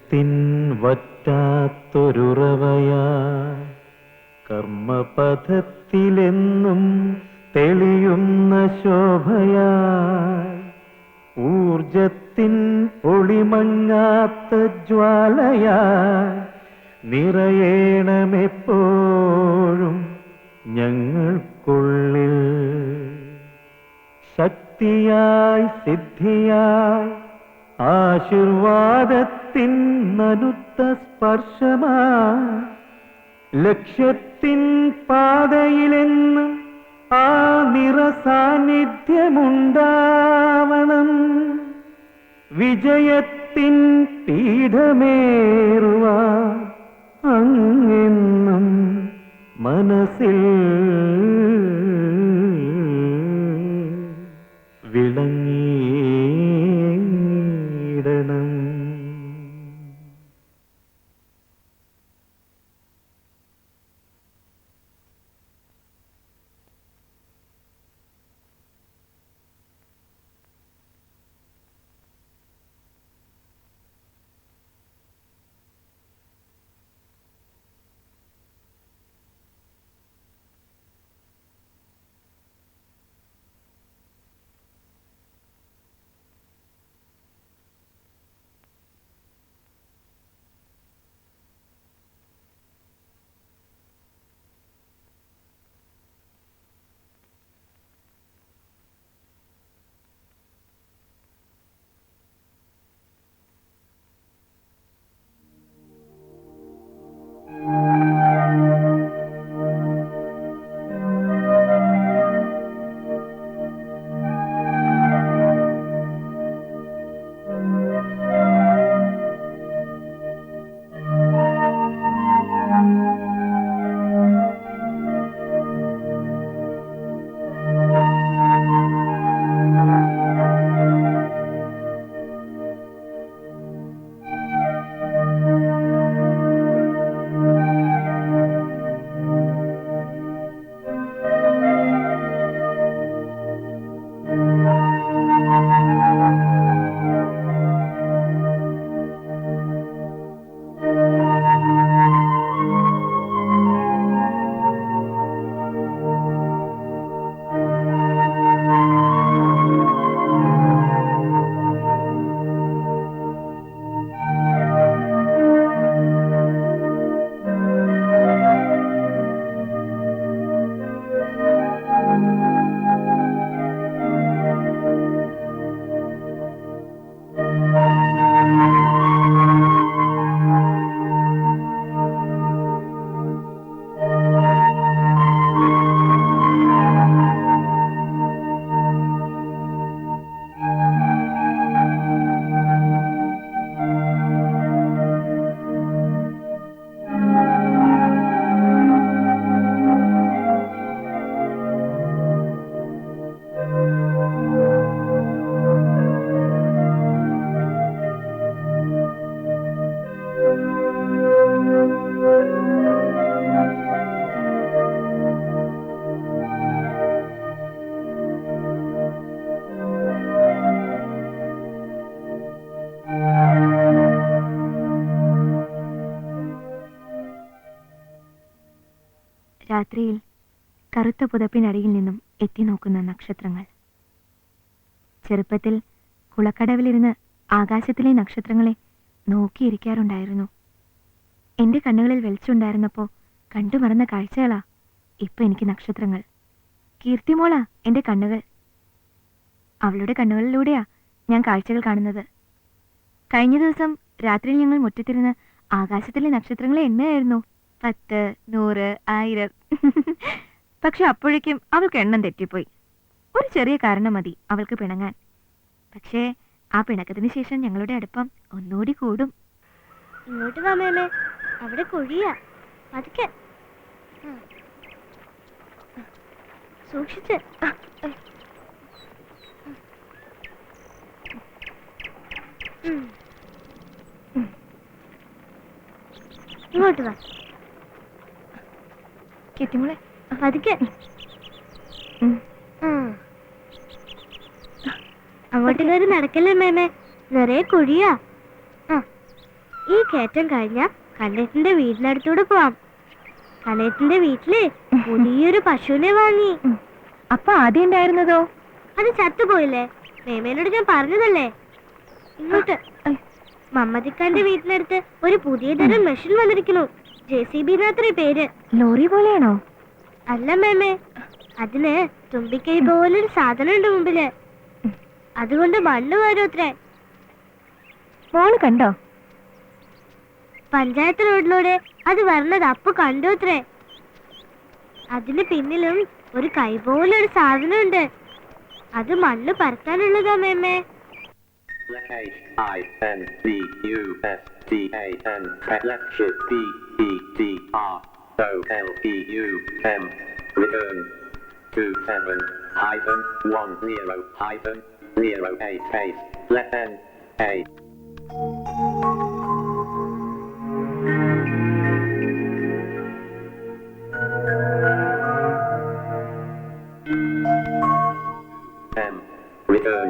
ഊർജത്തിൻ വറ്റാത്തൊരുറവയാ കർമ്മപഥത്തിലെന്നും തെളിയുന്ന ശോഭയാ ഊർജത്തിൻ ഒളിമങ്ങാത്ത ജ്വാലയാ നിറയേണമെപ്പോഴും ഞങ്ങൾക്കുള്ളിൽ ശക്തിയായി സിദ്ധിയായി ആശീർവാദത്തിൻ നനുത്ത സ്പർശമാ ലക്ഷ്യത്തിൻ പാതയിലെന്നും ആ നിറസാന്നിധ്യമുണ്ടാവണം വിജയത്തിൻ പീഠമേറുവാൻ അങ്ങെന്നും മനസ്സിൽ വിളങ്ങിയിടണം. രാത്രിയിൽ കറുത്ത പുതപ്പിനടിയിൽ നിന്നും എത്തി നോക്കുന്ന നക്ഷത്രങ്ങൾ. ചെറുപ്പത്തിൽ കുളക്കടവിലിരുന്ന് ആകാശത്തിലെ നക്ഷത്രങ്ങളെ നോക്കിയിരിക്കാറുണ്ടായിരുന്നു. എൻ്റെ കണ്ണുകളിൽ വെളിച്ചുണ്ടായിരുന്നപ്പോൾ കണ്ടുമറന്ന കാഴ്ചകളാ ഇപ്പൊ എനിക്ക് നക്ഷത്രങ്ങൾ. കീർത്തിമോളാ എൻ്റെ കണ്ണുകൾ. അവളുടെ കണ്ണുകളിലൂടെയാ ഞാൻ കാഴ്ചകൾ കാണുന്നത്. കഴിഞ്ഞ ദിവസം രാത്രിയിൽ ഞങ്ങൾ മുറ്റത്തിരുന്ന് ആകാശത്തിലെ നക്ഷത്രങ്ങളെ എണ്ണയായിരുന്നു. 10, 100, 1000. പക്ഷെ അപ്പോഴേക്കും അവൾക്ക് എണ്ണം തെറ്റിപ്പോയി. ഒരു ചെറിയ കാരണം മതി അവൾക്ക് പിണങ്ങാൻ. പക്ഷേ ആ പിണക്കത്തിന് ശേഷം ഞങ്ങളുടെ അടുപ്പം ഒന്നുകൂടി കൂടും. ഇങ്ങോട്ട് വാ മേമേ, അവിടെ കുഴിയാ. പതുക്കെ സൂക്ഷിച്ച്. ഇങ്ങോട്ട് വാ. കെട്ടിമോളെ പതുക്കെ. അങ്ങോട്ട് കയറി നടക്കല്ലേ മേമേ, നിറയെ കുഴിയാ. ഈ കയറ്റം കഴിഞ്ഞ കണ്ണേറ്റിന്റെ വീടിനടുത്തൂടെ പോവാം. കണ്ണേറ്റിന്റെ വീട്ടില് പുതിയൊരു പശുവിനെ വാങ്ങി. അപ്പൊ ആദ്യം ഉണ്ടായിരുന്നതോ? അത് ചത്തുപോയില്ലേ? മേമേനോട് ഞാൻ പറഞ്ഞതല്ലേ. ഇങ്ങോട്ട് മമ്മദിക്കാന്റെ വീട്ടിനടുത്ത് ഒരു പുതിയ തരം മെഷീൻ വന്നിരിക്കുന്നു. JCB എന്നത്രേ പേര്. ലോറി പോലെയാണോ? അല്ല മേമേ, അതിന് തുമ്പിക്കൈ പോലൊരു സാധനം ഉണ്ട് മുമ്പില്. അതുകൊണ്ട് മണ്ണ് വരും അത്രേ. മോള് കണ്ടോ? പഞ്ചായത്ത് റോഡിലൂടെ അത് വരുന്നത് അപ്പു കണ്ടു അത്രേ. അതിന് പിന്നിലും ഒരു കൈ പോലൊരു സാധനം ഉണ്ട്. അത് മണ്ണ് പരത്താനുള്ളതാ മേമേ. Return 27-10-08 left N A. Return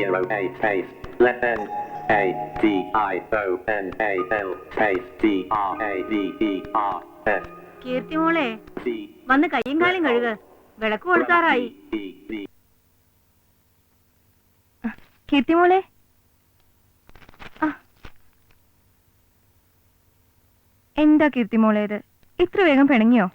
27-10-08 left N A D I O N A L space D R A V E R S. കീർത്തിമോളെ, വന്ന് കയ്യും കാലും കഴുക. വിളക്ക് കൊടുത്താറായി. കീർത്തിമോളെ, എന്താ കീർത്തിമോളെ ഇത്? ഇത്ര വേഗം പിണങ്ങിയോ?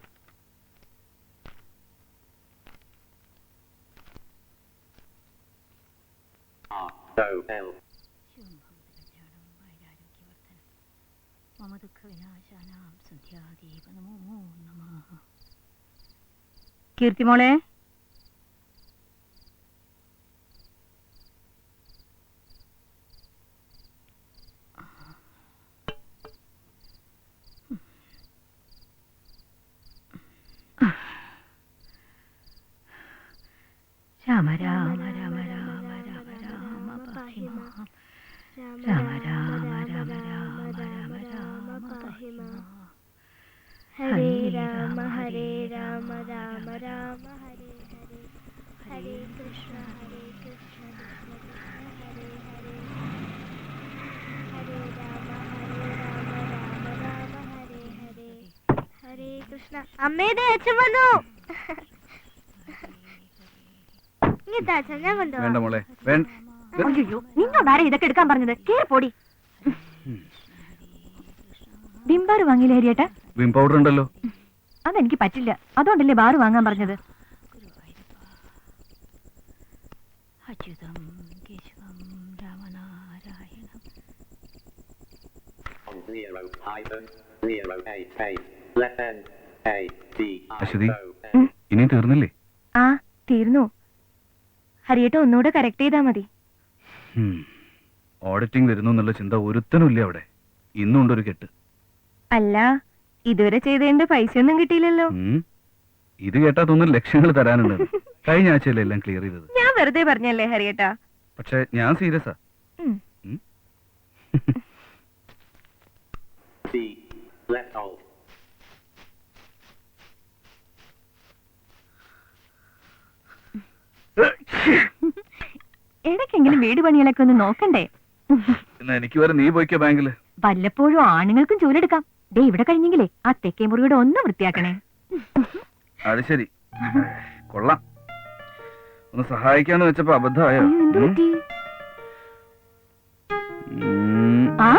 കീർത്തിമോളെ, രാമ രാമ രാമ രാമ രാമ രാമ പാഹി മാം. രാമ രാമ രാമ രാമ രാമ രാമ പാഹി മാം. ഹരേ രാമ ഹരേ രാമ രാമ രാമ ഹരേ ഹരേ. ഹരേ കൃഷ്ണ കൃഷ്ണ ഹരേ ഹരേ. ഹരേ രാമ രാമ രാമ ഹരേ ഹരേ. ഹരേ കൃഷ്ണ. അമ്മേടെ അച്ഛൻ വന്നു. ഇങ്ങോട്ടാ അച്ഛൻ, ഞാൻ കൊണ്ടുപോവാം. വേണ്ട മോളെ, വേണ്ട. അയ്യോ, നിന്നോടാരാ ഇതൊക്കെ എടുക്കാൻ പറഞ്ഞത്? കേറി പോടി. ബിംബാറ് വാങ്ങിയില്ലേ ഹരിയേട്ടാ? വിം പൗഡർ ഉണ്ടല്ലോ. അതെനിക്ക് പറ്റില്ല. അതുകൊണ്ടല്ലേ ബാറ് വാങ്ങാൻ പറഞ്ഞത്. അച്യുതം കേശവം രാമനാരായണം. അശ്വതി, ഇനിയും തീർന്നില്ലേ? ആ, തീർന്നു. ഹരിയേട്ട ഒന്നുകൂടെ കറക്റ്റ് ചെയ്താ മതി. ഓഡിറ്റിംഗ് വരുന്നു എന്നുള്ള ചിന്ത ഒരുത്തനും ഇല്ല അവിടെ. ഇന്നുണ്ടൊരു കെട്ട്. അല്ല, ഇതുവരെ ചെയ്തതിന്റെ പൈസയൊന്നും കിട്ടിയില്ലല്ലോ. ഇത് കേട്ടാ തോന്നുന്നു ലക്ഷങ്ങൾ തരാനുണ്ട്. കഴിഞ്ഞ ആഴ്ചയല്ലേ എല്ലാം ക്ലിയർ ചെയ്തത്. ഞാൻ വെറുതെ പറഞ്ഞല്ലേ ഹരിയേട്ടാ. പക്ഷെ ഞാൻ സീരിയസാ. ഇടയ്ക്കെങ്കിലും വീട് പണികളൊക്കെ ഒന്ന് നോക്കണ്ടേ? എന്നാ എനിക്ക് വരെ നീ പോയിക്കോ ബാങ്കില്. വല്ലപ്പോഴും ആണുങ്ങൾക്കും ചൂലെടുക്കാം. ദേ ഇവിടെ കഴിഞ്ഞെങ്കിലേ ആ തെക്കേ മുറിയുടെ ഒന്ന് വൃത്തിയാക്കണേ. അത് ശരി, കൊള്ളാം. ഒന്ന് സഹായിക്കാന്ന് വെച്ചപ്പോ അബദ്ധമായോ? എന്ത് പറ്റി? ആ?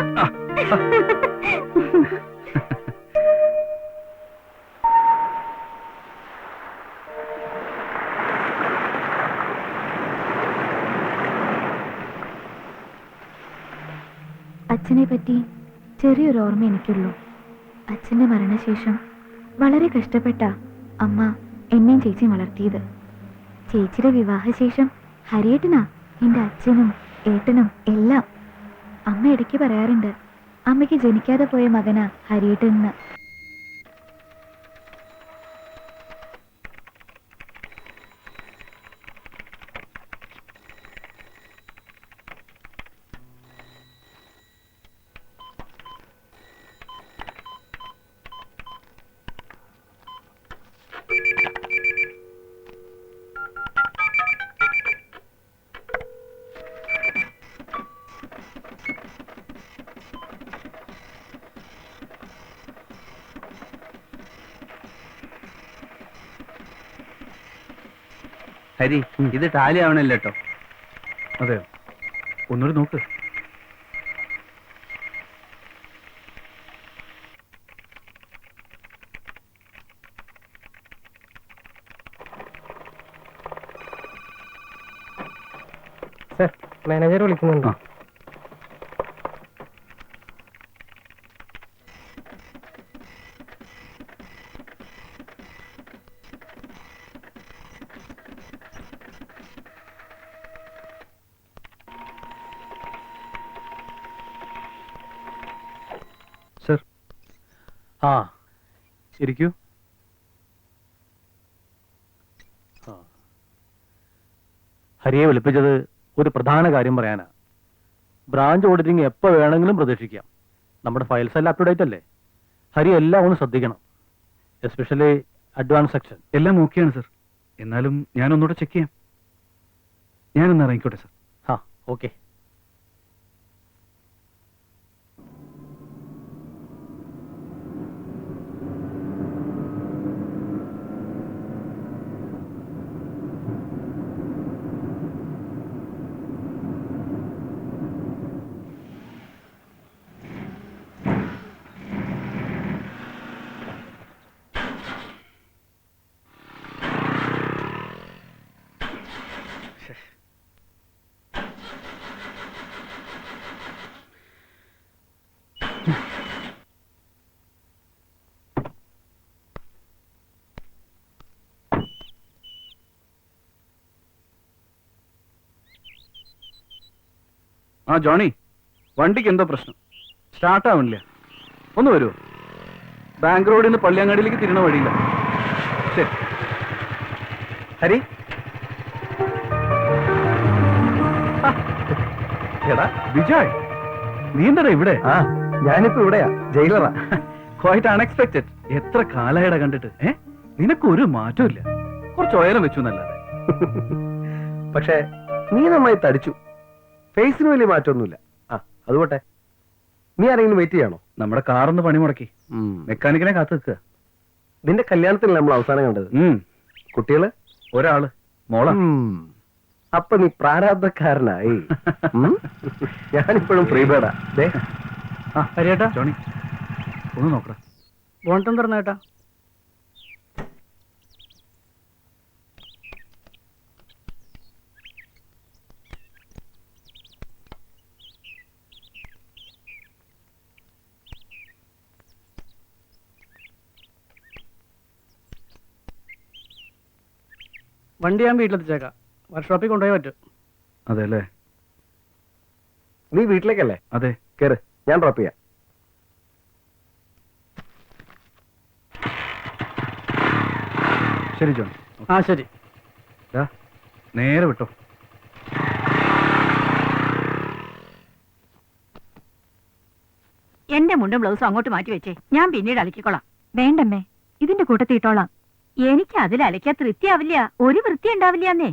അച്ഛനെ പറ്റി ചെറിയൊരു ഓർമ്മ എനിക്കുള്ളൂ. അച്ഛന്റെ മരണശേഷം വളരെ കഷ്ടപ്പെട്ട അമ്മ എന്നെയും ചേച്ചിയും വളർത്തിയത്. ചേച്ചിയുടെ വിവാഹശേഷം ഹരിയേട്ടനാ എൻ്റെ അച്ഛനും ഏട്ടനും എല്ലാം. അമ്മ ഇടയ്ക്ക് പറയാറുണ്ട്, അമ്മയ്ക്ക് ജനിക്കാതെ പോയ മകനാ ഹരിയേട്ടൻ എന്ന്. ഹരി ഇത് ടാലി ആവണല്ലോ കേട്ടോ. അതെയോ? ഒന്നുകൂടി നോക്ക്. സർ, മാനേജർ വിളിക്കുന്നുണ്ട്. സർ. ആ, ഇരിക്കൂ. ഹരിയെ വിളിപ്പിച്ചത് ഒരു പ്രധാന കാര്യം പറയാനാ. ബ്രാഞ്ച് ഓഡിറ്റിംഗ് എപ്പോൾ വേണമെങ്കിലും പ്രതീക്ഷിക്കാം. നമ്മുടെ ഫയൽസ് എല്ലാം അപ് ടു ഡേറ്റ് അല്ലേ? ഹരി എല്ലാം ഒന്ന് ശ്രദ്ധിക്കണം, എസ്പെഷ്യലി അഡ്വാൻസ് സെക്ഷൻ. എല്ലാം ഓക്കെയാണ് സർ. എന്നാലും ഞാനൊന്നുകൂടെ ചെക്ക് ചെയ്യാം. ഞാനൊന്ന് ഇറങ്ങിക്കോട്ടെ സർ. ആ, ഓക്കെ. ആ ജോണി, വണ്ടിക്ക് എന്തോ പ്രശ്നം, സ്റ്റാർട്ട് ആവണില്ല. ഒന്ന് വരുമോ? ബാങ്ക് റോഡിൽ നിന്ന് പള്ളിയങ്ങാടിയിലേക്ക് തിരിണ വഴിയില്ല. ശരി. ഹരി, എടാ വിജയ്, നീ എന്താ ഇവിടെ? ആ, ഞാനിപ്പോ ഇവിടെയാ, ജയിലറാ. Quite unexpected. എത്ര കാലായിട കണ്ടിട്ട്. നിനക്ക് ഒരു മാറ്റവും ഇല്ല. കുറച്ച് ഉയരം വെച്ചു എന്നല്ലാതെ. പക്ഷേ നീ നന്നായി തടിച്ചു. ഫേസിന് വലിയ മാറ്റമൊന്നുമില്ല. ആ, അതുപോട്ടെ. നീ ആരെങ്കിലും വെയിറ്റ് ചെയ്യാണോ? നമ്മുടെ കാറൊന്ന് പണി മുടക്കി മെക്കാനിക്കിനെ കാത്തു നിൽക്കുക. നിന്റെ കല്യാണത്തിനല്ല നമ്മൾ അവസാനം കണ്ടത്. കുട്ടികള്? ഒരാള്, മോള. അപ്പൊ നീ പ്രാരാബ്ധക്കാരനായി. ഞാനിപ്പോഴും ഫ്രീ ബേഡാ. ഹരിയേട്ടാ, ജോണി ഒന്ന് നോക്കടാ. ബോണ്ടം തുറന്നേട്ടാ. വണ്ടി ഞാൻ വീട്ടിലെത്തിച്ചേക്കാം. വർക്ക്ഷോപ്പിൽ കൊണ്ടുപോയി പറ്റും. അതെ അല്ലേ? നീ വീട്ടിലേക്കല്ലേ? അതെ. കേറ്, ഞാൻ ഡ്രോപ്പ് ചെയ്യാം. ശരി ജോണി. ആ, ശരി. നേരെ വിട്ടോ. എന്റെ മുണ്ടും ബ്ലൗസും അങ്ങോട്ട് മാറ്റി വെച്ചേ, ഞാൻ പിന്നീട് അലക്കിക്കോളാം. വേണ്ടമ്മേ, ഇതിന്റെ കൂട്ടത്തിൽ ഇട്ടോളാം. എനിക്ക് അതിൽ അലക്കിയാ തൃപ്തിയാവില്ല, ഒരു വൃത്തി ഉണ്ടാവില്ലെന്നേ.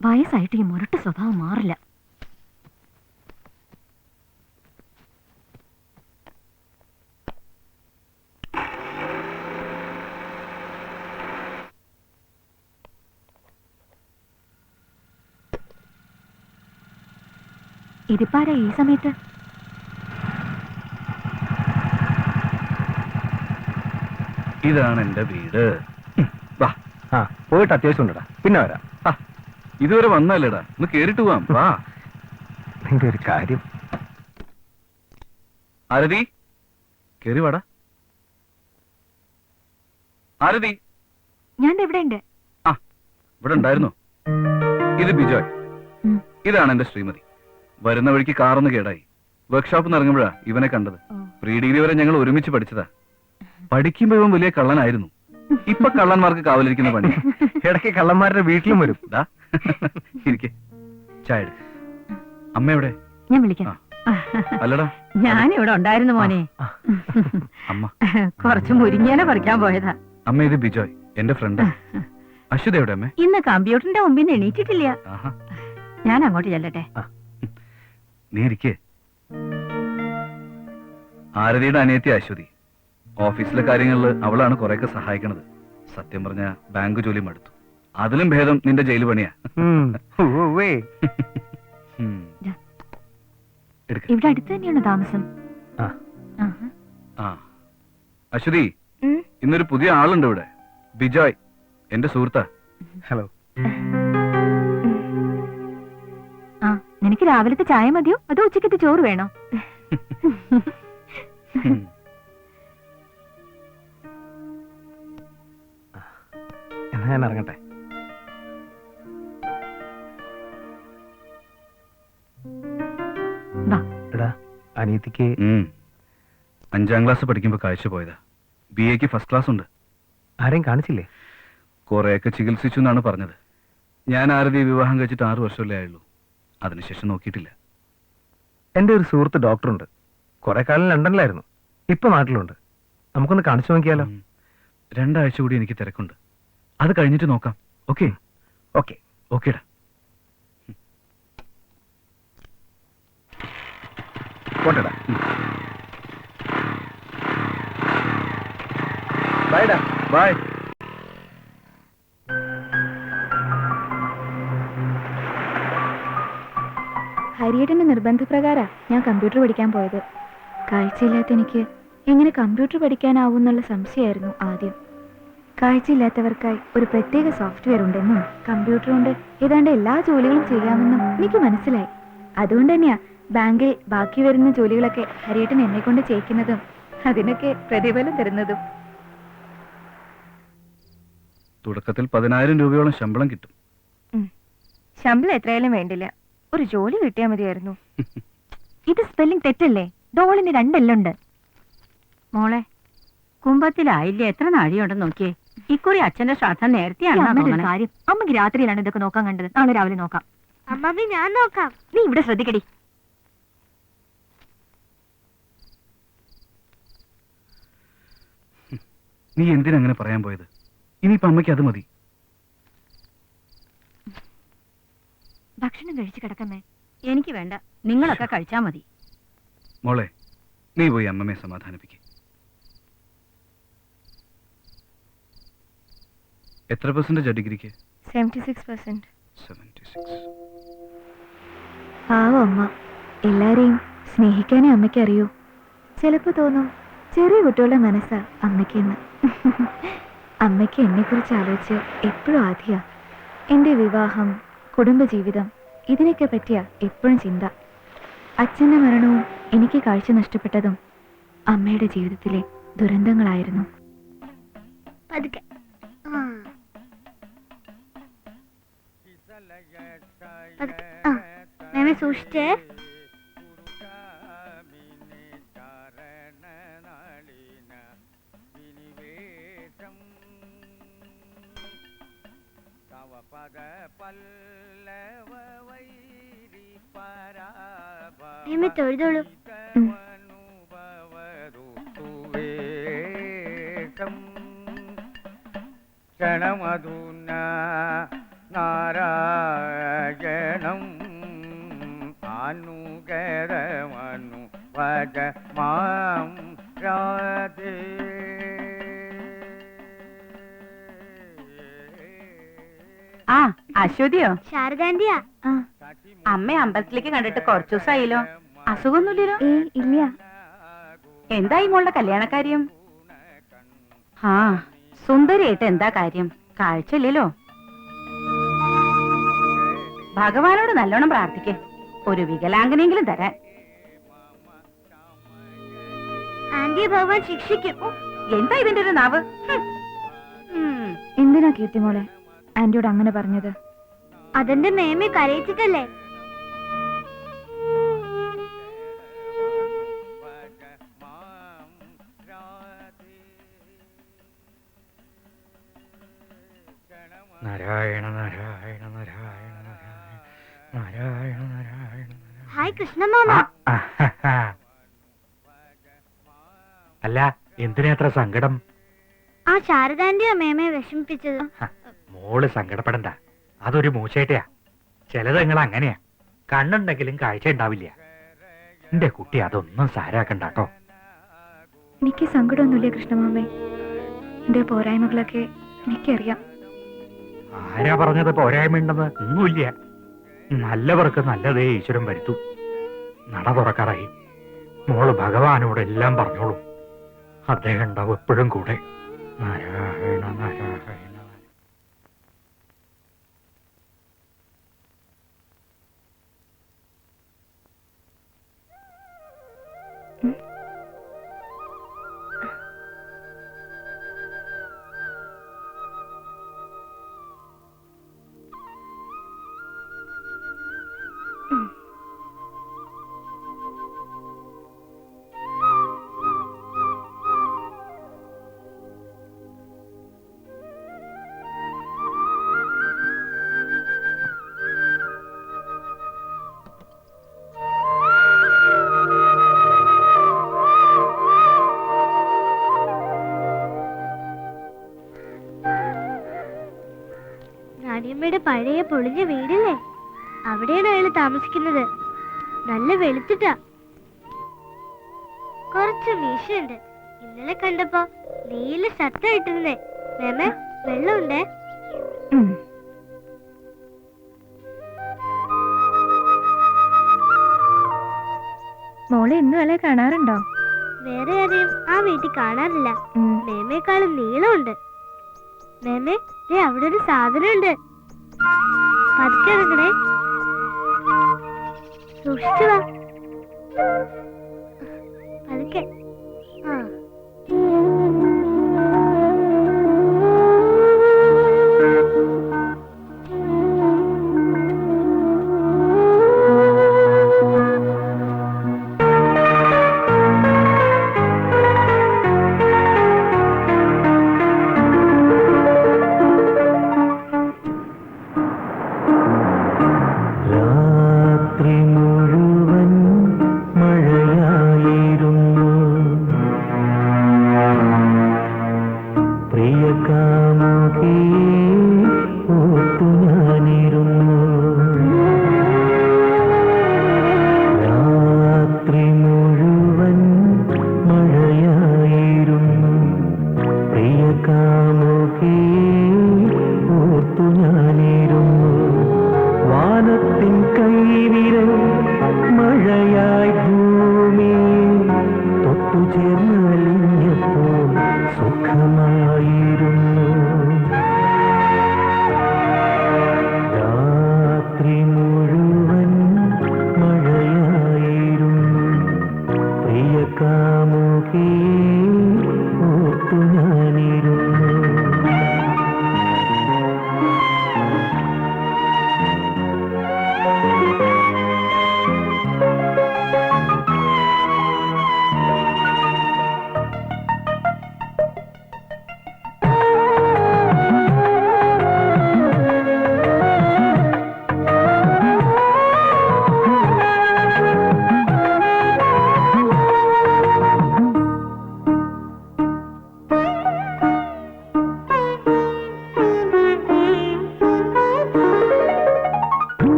വയസ്സായിട്ട് ഈ മുരട്ട് സ്വഭാവം മാറില്ല. ഇതിപ്പാരാ ഈ സമയത്ത്? ഇതാണ് എന്റെ വീട്. വാ. ആ, പോയിട്ട് അത്യാവശ്യം ഉണ്ടടാ, പിന്നെ വരാം. ഇതുവരെ വന്നല്ലേടാ, ഒന്ന് കേറിട്ട് പോവാം. വാ. നിന്റെ ഒരു കാര്യം. ആരതി, കേറി വാടാ. ആരതി. ഞാൻ ഇവിടെ ഉണ്ട്. ആ, ഇവിടെ ഉണ്ടായിരുന്നു. ഇത് ബിജോയ്. ഇതാണ് എന്റെ ശ്രീമതി. വരുന്ന വഴിക്ക് കാറൊന്ന് കേടായി. വർക്ക്ഷോപ്പിൽ നിന്ന് ഇറങ്ങുമ്പോഴാ ഇവനെ കണ്ടത്. പ്രീ ഡിഗ്രി വരെ ഞങ്ങൾ ഒരുമിച്ച് പഠിച്ചതാ. പഠിക്കുമ്പോ ഇവൻ വലിയ കള്ളനായിരുന്നു. ഇപ്പൊ കള്ളന്മാർക്ക് കാവലിരിക്കുന്ന പണി. ഇടയ്ക്ക് കള്ളന്മാരുടെ വീട്ടിലും വരും. ഇരിക്കെ, ചായ എടുക്ക. അമ്മ എവിടെ? ഞാൻ വിളിക്കാം. അല്ലടാ, ഞാനിവിടെ ഉണ്ടായിരുന്നു മോനെ. അമ്മ കുറച്ച് മുരിങ്ങേനെ പറിക്കാൻ പോയതാ. അമ്മ, ഇത് ബിജോയ്, എന്റെ ഫ്രണ്ട്. അശ്വത എവിടെ അമ്മേ? ഇന്ന് കമ്പ്യൂട്ടറിന്റെ മുമ്പിൽ നിന്ന് എണീറ്റിട്ടില്ല. ആഹാ. ഞാൻ അങ്ങോട്ട് ചെല്ലട്ടെ. നീ ഇരിക്കേ. ആരതിയുടെ അനിയത്തി അശ്വതി. ഓഫീസിലെ കാര്യങ്ങളിൽ അവളാണ് കുറെയൊക്കെ സഹായിക്കണത്. സത്യം പറഞ്ഞ ബാങ്ക് ജോലി മടുത്തു. അതിലും ഭേദം നിന്റെ ജയിൽ പണിയാ. എടുക്ക. ഇവിടെ അടുത്ത് തന്നെയാണോ താമസം? ആ. ആഹാ. ആ അശ്വതി, ഉം. ഇന്നൊരു പുതിയ ആളുണ്ട് ഇവിടെ. ബിജോയ്, എന്റെ സുഹൃത്താ. ഹലോ. ആ, നിനക്ക് രാവിലത്തെ ചായ മതിയോ അതോ ഉച്ചക്കത്തെ ചോറ് വേണോ? എന്നാ ഞാൻ ഇറങ്ങട്ടെ. വാ. എടാ, അനിയത്തിക്ക് 5ാം ക്ലാസ് പഠിക്കുമ്പോ കാഴ്ച പോയതാ. BA ഫസ്റ്റ് ക്ലാസ് ഉണ്ട്. ആരെയും കാണിച്ചില്ലേ? കുറെയൊക്കെ ചികിത്സിച്ചു എന്നാണ് പറഞ്ഞത്. ഞാൻ ആരതി വിവാഹം കഴിച്ചിട്ട് 6 വർഷമല്ലേ ആയുള്ളൂ. അതിനുശേഷം നോക്കിയിട്ടില്ല. എൻ്റെ ഒരു സുഹൃത്ത് ഡോക്ടറുണ്ട്. കുറെ കാലം ലണ്ടനിലായിരുന്നു, ഇപ്പൊ നാട്ടിലുണ്ട്. നമുക്കൊന്ന് കാണിച്ചു നോക്കിയാലോ? 2 ആഴ്ച കൂടി എനിക്ക് തിരക്കുണ്ട്. അത് കഴിഞ്ഞിട്ട് നോക്കാം. ഓക്കെ? ഓക്കെ. ഓക്കേടാ. പോട്ടെടാ. ബൈഡാ. ബൈ. ഹരിയേട്ടന്റെ നിർബന്ധപ്രകാരാ ഞാൻ കമ്പ്യൂട്ടർ പഠിക്കാൻ പോയത്. കാഴ്ചയില്ലാത്ത എനിക്ക് എങ്ങനെ കമ്പ്യൂട്ടർ പഠിക്കാനാവും എന്നുള്ള സംശയമായിരുന്നു ആദ്യം. കാഴ്ചയില്ലാത്തവർക്കായി ഒരു പ്രത്യേക സോഫ്റ്റ്വെയർ ഉണ്ടെന്നും കമ്പ്യൂട്ടർ കൊണ്ട് ഏതാണ്ട് എല്ലാ ജോലികളും ചെയ്യാമെന്നും എനിക്ക് മനസ്സിലായി. അതുകൊണ്ട് തന്നെയാ ബാങ്കിൽ ബാക്കി വരുന്ന ജോലികളൊക്കെ ഹരിയേട്ടൻ എന്നെ കൊണ്ട് ചെയ്യിക്കുന്നതും അതിനൊക്കെ പ്രതിഫലം തരുന്നതും. തുടക്കത്തിൽ 10,000 രൂപയോളം ശമ്പളം കിട്ടും. ശമ്പളം എത്രയായാലും വേണ്ടില്ല, ഒരു ജോലി കിട്ടിയാൽ മതിയായിരുന്നു. ഇത് സ്പെല്ലിംഗ് തെറ്റല്ലേ? ഡോളിന് 2 എല്ലുണ്ട്. മോളെ, കുംഭത്തിലായില്ലേ എത്ര നാഴിയുണ്ടെന്ന് നോക്കിയേ. ഇക്കുറി അച്ഛന്റെ ശ്രദ്ധ നേരത്തെയാണ് കാര്യം അമ്മക്ക് രാത്രിയിലാണ് ഇതൊക്കെ നോക്കാൻ കണ്ടത്. നാളെ രാവിലെ നോക്കാം. അമ്മാവി ഞാൻ നോക്കാം. നീ ഇവിടെ ശ്രദ്ധിക്കടി. നീ എന്തിനങ്ങനെ പറയാൻ പോയത്? ഇനിയിപ്പോ അമ്മയ്ക്ക് അത് മതി. ഭക്ഷണം കഴിച്ച് കിടക്കമ്മേ. എനിക്ക് വേണ്ട, നിങ്ങളൊക്കെ കഴിച്ചാ മതി. മോളെ, നീ പോയി അമ്മമ്മയെ സമാധാനിപ്പിക്കും. എത്ര പെർസെന്റേജ് ഡിഗ്രിക്ക്? 76%. 76. പാവം അമ്മ. എല്ലാരെയും സ്നേഹിക്കാനേ അമ്മയ്ക്ക് അറിയൂ. ചിലപ്പോ തോന്നും ചെറിയ കുട്ടികളുടെ മനസ്സാ അമ്മയ്ക്കെന്ന്. അമ്മയ്ക്ക് എന്നെ കുറിച്ച് ആലോചിച്ച് എപ്പോഴും ആദ്യ എന്റെ വിവാഹം, കുടുംബജീവിതം, ഇതിനൊക്കെ പറ്റിയാ എപ്പോഴും ചിന്ത. അച്ഛന്റെ മരണവും എനിക്ക് കാഴ്ച നഷ്ടപ്പെട്ടതും അമ്മയുടെ ജീവിതത്തിലെ ദുരന്തങ്ങളായിരുന്നു. പതുക്കെ. ആ. പതുക്കെ. ആ. മേമെ സൂക്ഷിച്ചേ. മേമെ തൊഴുതോളൂ. ക്ഷണമധുന നാരായണം അനുകരമനു വജ മാം രാധേ. ആ അശ്വതിയോ? ശാരദാന്റിയാ. അമ്മ അമ്പലത്തിലേക്ക് കണ്ടിട്ട് കുറച്ചു ദിവസമായില്ലോ. അസുഖമൊന്നുമില്ലല്ലോ? ഇല്ല. എന്തായി മോളുടെ കല്യാണക്കാര്യം? ആ സുന്ദരിയായിട്ട് എന്താ കാര്യം? കാഴ്ചയില്ലല്ലോ. ഭഗവാനോട് നല്ലോണം പ്രാർത്ഥിക്കേ, ഒരു വികലാംഗനെങ്കിലും തരാൻ. ആന്റിയെ ഭഗവാൻ ശിക്ഷിക്കും. എന്താ ഇതിന്റെ ഒരു നാവ്? എന്തിനാ കീർത്തിമോളെ ആന്റിയോട് അങ്ങനെ പറഞ്ഞത്? അതെന്റെ മേമെ കരയിച്ചിട്ടല്ലേ. നാരായണ നാരായണ നാരായണ നാരായണ നാരായണ. ഹായ് കൃഷ്ണമാമ. അല്ല, എന്തിനാ അത്ര സങ്കടം? ആ ശാരദാന്റിയാ മേമയെ വിഷമിപ്പിച്ചത്. മോള് സങ്കടപ്പെടണ്ട, അതൊരു മൂച്ചേട്ടയാ. ചിലത് നിങ്ങൾ അങ്ങനെയാ, കണ്ണുണ്ടെങ്കിലും കാഴ്ച ഉണ്ടാവില്ല. എന്റെ കുട്ടി അതൊന്നും സാരാക്കണ്ട കേട്ടോ. എനിക്ക് സങ്കടമൊന്നുമില്ല കൃഷ്ണമാമേ. എന്റെ പോരായ്മകളൊക്കെ എനിക്കറിയാം. ആരാ പറഞ്ഞത് പോരായ്മയുണ്ടെന്ന്? ഒന്നുമില്ല. നല്ലവർക്ക് നല്ലതേ ഈശ്വരൻ വരുത്തൂ. നട തുറക്കാറായി. മോള് ഭഗവാനോട് എല്ലാം പറഞ്ഞോളൂ. അദ്ദേഹം ഉണ്ടാവും എപ്പോഴും കൂടെ. നാരായണ നാരായണ. നാണിയമ്മയുടെ പഴയ പൊളിഞ്ഞ വീടില്ലേ, അവിടെയാണ് അയാൾ താമസിക്കുന്നത്. നല്ല വെളുത്തിട്ടാ, കുറച്ച് മീശയുണ്ട്. ഇന്നലെ കണ്ടപ്പോ നീല ഷർട്ട് ഇട്ടിരുന്നേ. മേമേ, വെള്ളമുണ്ടേ? മോളെ ഇന്നും അയാളെ കാണാറുണ്ടോ? വേറെ ആരെയും ആ വീട്ടിൽ കാണാറില്ല. മേമേക്കാളും നീളമുണ്ട്. മേമേ, ദേ അവിടെ ഒരു സാധനം ഉണ്ട്. പതുക്കെ ഇറങ്ങണേ, സൂക്ഷിച്ചു വാ. പതുക്കെ. ആ,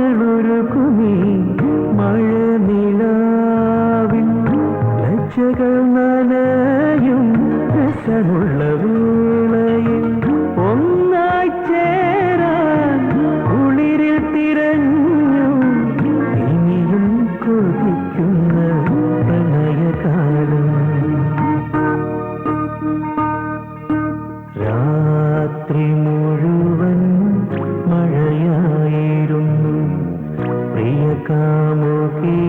മോഹങ്ങളൊരുക്കുമീ മഴനിലാവിൻ ലജ്ജകൾ നനയും രസമുള്ള വേളയിൽ ഒന്നായി ചേരാൻ കുളിരിൽ തിരഞ്ഞു ഇനിയും കൊതിക്കുന്ന പ്രണയകാലം. രാത്രി മുഴുവൻ മഴയായിരുന്നു പ്രിയ കാമുകി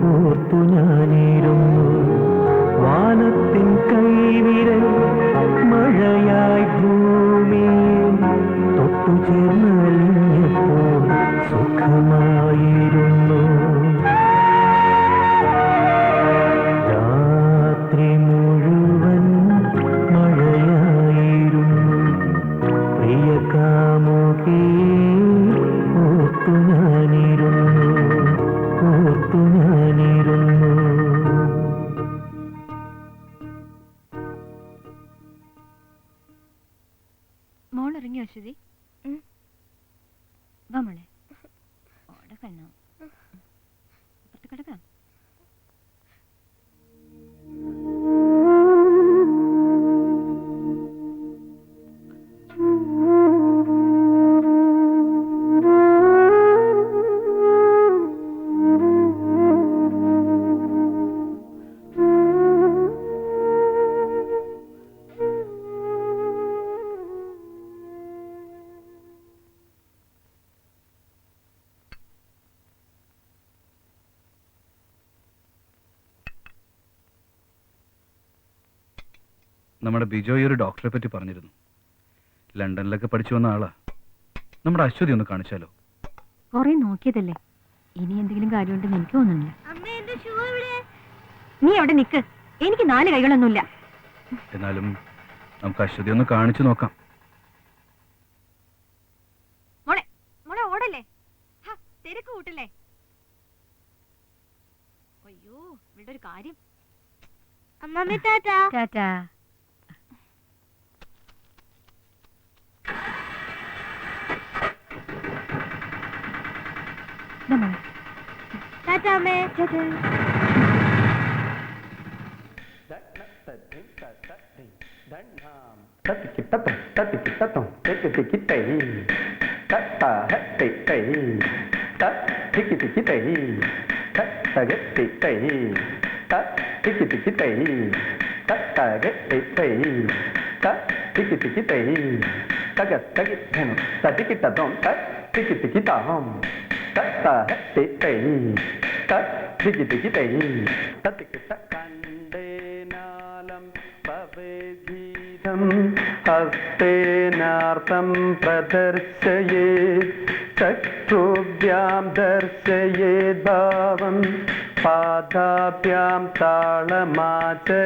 ഓർത്തു ഞാനിരുന്നു. വാനത്തിൻ കൈവിരൽ മഴയായി ഭൂമിയിൽ തൊട്ടു ചേർന്നലിഞ്ഞപ്പോൾ സുഖമായിരുന്നു. രാത്രി മുഴുവൻ മഴയായിരുന്നു പ്രിയ കാമുകി ഓർത്തു ഞാനിരുന്നു. മോളിറങ്ങിയോ അശ്വതി? വാ മോളെ. ഓടെ കണ്ണോ പുറത്ത് കിടക്കാം. നമ്മുടെ ബിജോയ് ഒരു ഡോക്ടറെ പറ്റി പറഞ്ഞിരുന്നു. ലണ്ടനിലൊക്കെ പഠിച്ചു വന്ന ആളാ. നമ്മുടെ അശ്വതി ഒന്ന് കാണിച്ചാലോ? കൊറേ നോക്കിയതല്ലേ, ഇനി എന്തെങ്കിലും കാര്യമുണ്ടെന്ന് എനിക്ക് തോന്നുന്നില്ല. അമ്മ എന്റെ ഷൂ എവിടെ? നീ അവിടെ നിക്ക്, എനിക്ക് 4 കൈകളൊന്നുമില്ല. എന്നാലും നമുക്ക് അശ്വതി ഒന്ന് കാണിച്ചു നോക്കാം. മോളെ മോളെ ഓടല്ലേ, തിരക്ക് കൂട്ടല്ലേ. അയ്യോ ഇവിടെ ഒരു കാര്യം. അമ്മമ്മ ടാറ്റാ. ടാറ്റാ. ടാറ്റാ അമ്മേ. ഹസ്തേനാർത്ഥം പ്രദർശയേത് ചക്ഷുഭ്യാം ദർശയേത് ഭാവം പാദാഭ്യാം താളമാചരേത്.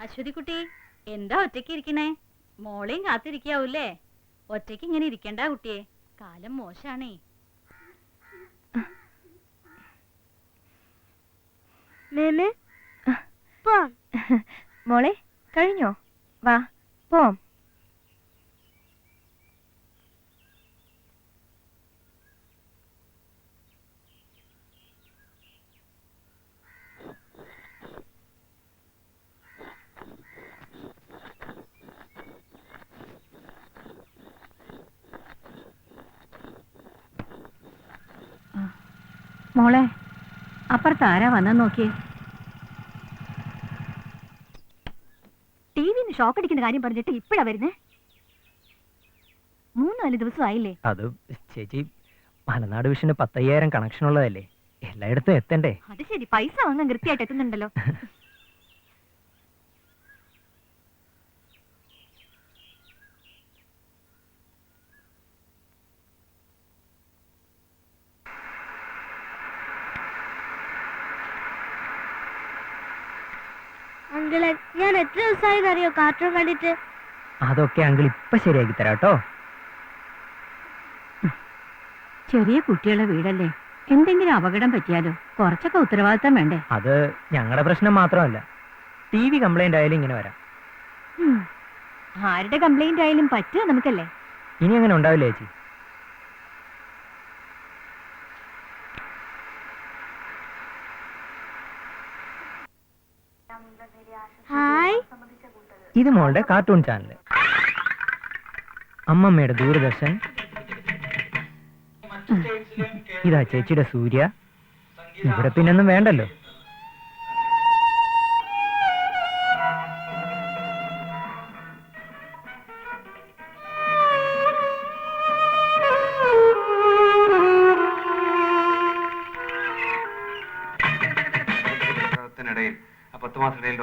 അശ്വതി കുട്ടി, എന്താ ഒറ്റയ്ക്ക് ഇരിക്കണേ? മോളെയും കാത്തിരിക്കാവൂല്ലേ? ഒറ്റയ്ക്ക് ഇങ്ങനെ ഇരിക്കണ്ട കുട്ടിയെ, കാലം മോശാണേ. മേമേ പോം. മോളെ കഴിഞ്ഞോ? വാ പോം. മോളെ അപ്പുറത്ത് ആരാ വന്നാ നോക്കിയേ. ടിവിന്ന് ഷോക്ക് അടിക്കുന്ന കാര്യം പറഞ്ഞിട്ട് ഇപ്പഴാ വരുന്നേ? 3-4 ദിവസം ആയില്ലേ? അത് ചേച്ചി, മലനാട് വിഷന് 10,000 കണക്ഷൻ ഉള്ളതല്ലേ, എല്ലായിടത്തും എത്തണ്ടേ. അത് ശരി, പൈസ വാങ്ങാൻ കൃത്യമായിട്ട് എത്തുന്നുണ്ടല്ലോ. അങ്കിളെ, ഞാൻ എത്ര ദിവസമായെന്നറിയോ കാർട്ടൂൺ കണ്ടിട്ട്? അതൊക്കെ അങ്കിൾ ഇപ്പൊ ശരിയാക്കി തരാട്ടോ. ചെറിയ കുട്ടികളുടെ വീടല്ലേ, എന്തെങ്കിലും അപകടം പറ്റിയാലോ കുറച്ചൊക്കെ ഉത്തരവാദിത്തം വേണ്ടേ? അത് ഞങ്ങളുടെ പ്രശ്നം മാത്രമല്ല, ടി വി കംപ്ലൈന്റ് ആയാലും ഇങ്ങനെ വരാം. ആരുടെ കംപ്ലൈന്റ് ആയാലും പറ്റുക നമുക്കല്ലേ. ഇനി അങ്ങനെ ഉണ്ടാവില്ല ചേച്ചി. ഹായ്. ഇത് മോളുടെ കാർട്ടൂൺ ചാനൽ, അമ്മമ്മയുടെ ദൂരദർശൻ. ഇതാ ചേച്ചിയുടെ സൂര്യ. ഇവിടെ പിന്നൊന്നും വേണ്ടല്ലോ. ിടയിൽ 10 മാസത്തിനിടയിൽ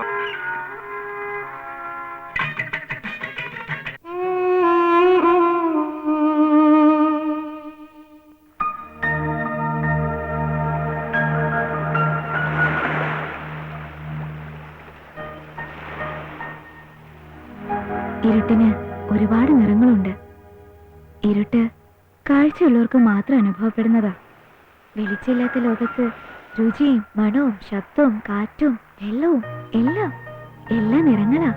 ഇരുട്ടിന് ഒരുപാട് നിറങ്ങളുണ്ട്. ഇരുട്ട് കാഴ്ചയുള്ളവർക്ക് മാത്രം അനുഭവപ്പെടുന്നതാ. വെളിച്ചമില്ലാത്ത ലോകത്ത് രുചിയും മണവും ശബ്ദവും കാറ്റും വെള്ളവും എല്ലാം എല്ലാ നിറങ്ങളാ.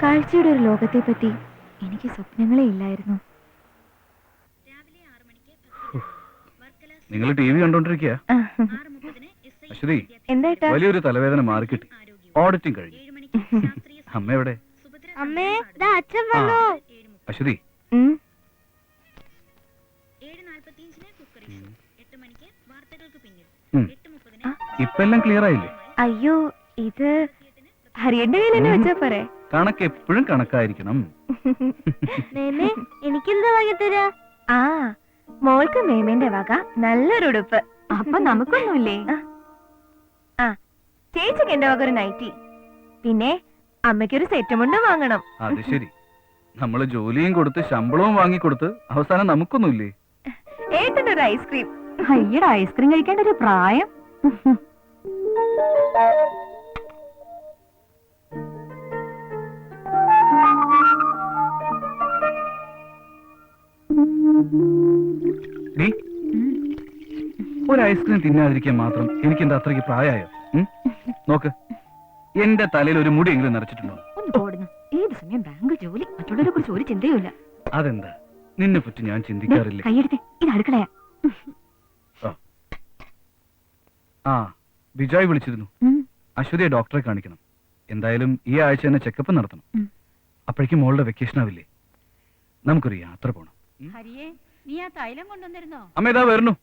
കാഴ്ചയുടെ ഒരു ലോകത്തെ പറ്റി എനിക്ക് സ്വപ്നങ്ങളേ ഇല്ലായിരുന്നു. നിങ്ങൾ ടി വി കണ്ടോണ്ടിരിക്കുക. അശ്വതി, എന്തായിട്ടാ? വലിയൊരു തലവേദന മാറിക്കിട്ടി. ഓഡിറ്റിംഗ് കഴിഞ്ഞു. അമ്മ എവിടെ? അമ്മേ, ദാ അച്ഛൻ വന്നു. അശ്വതി, ഇപ്പൊ എല്ലാം ക്ലിയർ ആയില്ലേ? അയ്യോ, ഇത് ഹരിയന്റെ കയ്യിൽ തന്നെ വെച്ചാ പോരെ. കണക്ക് എപ്പോഴും കണക്കായിരിക്കണം. മേമേ, എനിക്കെന്താ വാങ്ങി തരാ? ആ, മോൾക്ക് മേമേന്റെ വക നല്ലൊരു ഉടുപ്പ്. അപ്പൊ നമുക്കൊന്നുമില്ലേ? ആ, ചേച്ചിക്ക് എന്റെ വക ഒരു നൈറ്റി, പിന്നെ അമ്മയ്ക്കൊരു സെറ്റ് മുണ്ടും വാങ്ങണം. അത് ശരി. നമ്മള് ജോലിയും കൊടുത്ത് ശമ്പളവും വാങ്ങിക്കൊടുത്ത് അവസാനം നമുക്കൊന്നുമില്ലേ? ഏട്ടൻ്റെ ഒരു ഐസ്ക്രീം. അയ്യടാ, ഐസ്ക്രീം കഴിക്കേണ്ട ഒരു പ്രായം. നീ ഒരു ഐസ്ക്രീം തിന്നാതിരിക്കാൻ മാത്രം എനിക്ക് എന്താ അത്രയ്ക്ക് പ്രായമായോ? നോക്ക്, എന്റെ തലയിൽ ഒരു മുടിയെങ്കിലും നിറച്ചിട്ടുണ്ടോ? ഒന്ന് പോടുന്നു. ഏത് സമയം ബാങ്ക് ജോലി, മറ്റുള്ളവരെ കുറിച്ച് ഒരു ചിന്തയുമില്ല. അതെന്താ? നിന്നെ പറ്റി ഞാൻ ചിന്തിക്കാറില്ല. കൈയെടുത്ത്, ഇത് അടുക്കളയാ. ആ, വിജയ് വിളിച്ചിരുന്നു. അശ്വതിയെ ഡോക്ടറെ കാണിക്കണം. എന്തായാലും ഈ ആഴ്ച തന്നെ ചെക്കപ്പ് നടത്തണം. അപ്പോഴേക്കും മോളുടെ വെക്കേഷൻ ആവില്ലേ? നമുക്കൊരു യാത്ര പോണം. ഹരിയേ, നീ ആ തൈലം കൊണ്ടുവന്നിരുന്നോ? അമ്മ ഇതാ വരുന്നു.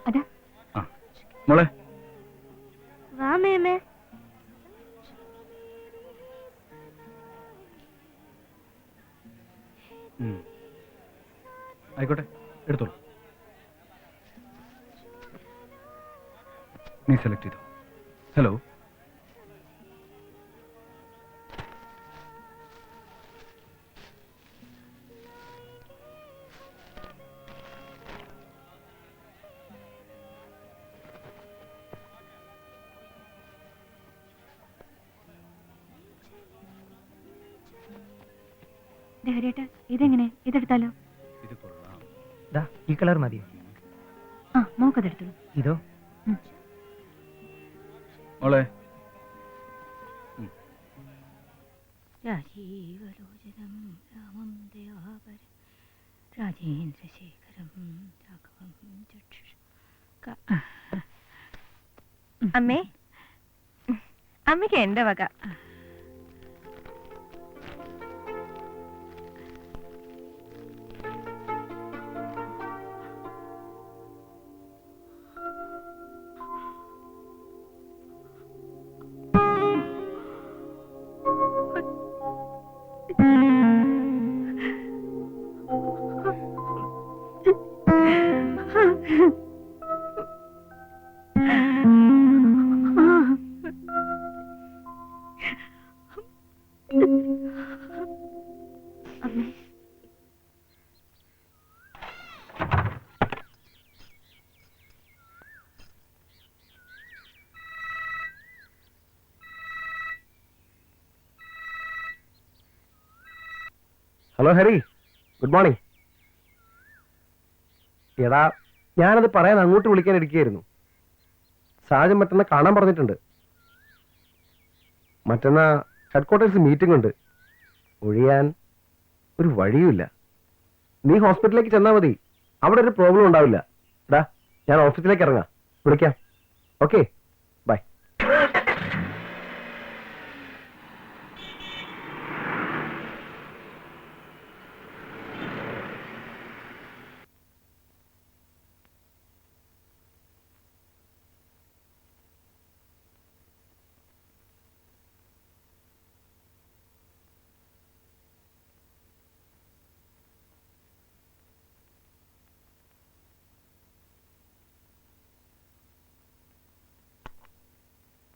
അതാ മോളെ, വാ മേമേ. ആയിക്കോട്ടെ, എടുത്തോളൂ. നീ സെലക്ട് ചെയ്തോ. ഹലോ, ഹരിയേട്ടാ, ഇതെങ്ങനെ? ഇതെടുത്താലോ? ഇത് കൊള്ളാം. ദാ ഈ കളർ മതിയോ? ആ, മോക്കതെടുത്തോളൂ. ഇതോ? മോളെ, രാജീവലോചനം രാമം ദയാപരം രാജേന്ദ്രശേഖരം രാഘവം അമ്മേ, അമ്മയ്ക്ക് എന്റെ വക. Hello Hari, good morning. എടാ, ഞാനത് പറയാൻ അങ്ങോട്ട് വിളിക്കാൻ ഇരിക്കുകയായിരുന്നു. സാജൻ മറ്റന്നാ കാണാൻ പറഞ്ഞിട്ടുണ്ട്. മറ്റന്നാ ഹെഡ്ക്വാർട്ടേഴ്സ് മീറ്റിംഗ് ഉണ്ട്. ഒഴിയാൻ ഒരു വഴിയുമില്ല. നീ ഹോസ്പിറ്റലിലേക്ക് ചെന്നാൽ മതി, അവിടെ ഒരു പ്രോബ്ലം ഉണ്ടാവില്ല. എടാ, ഞാൻ ഓഫീസിലേക്ക് ഇറങ്ങാം, വിളിക്കാം. Okay, bye.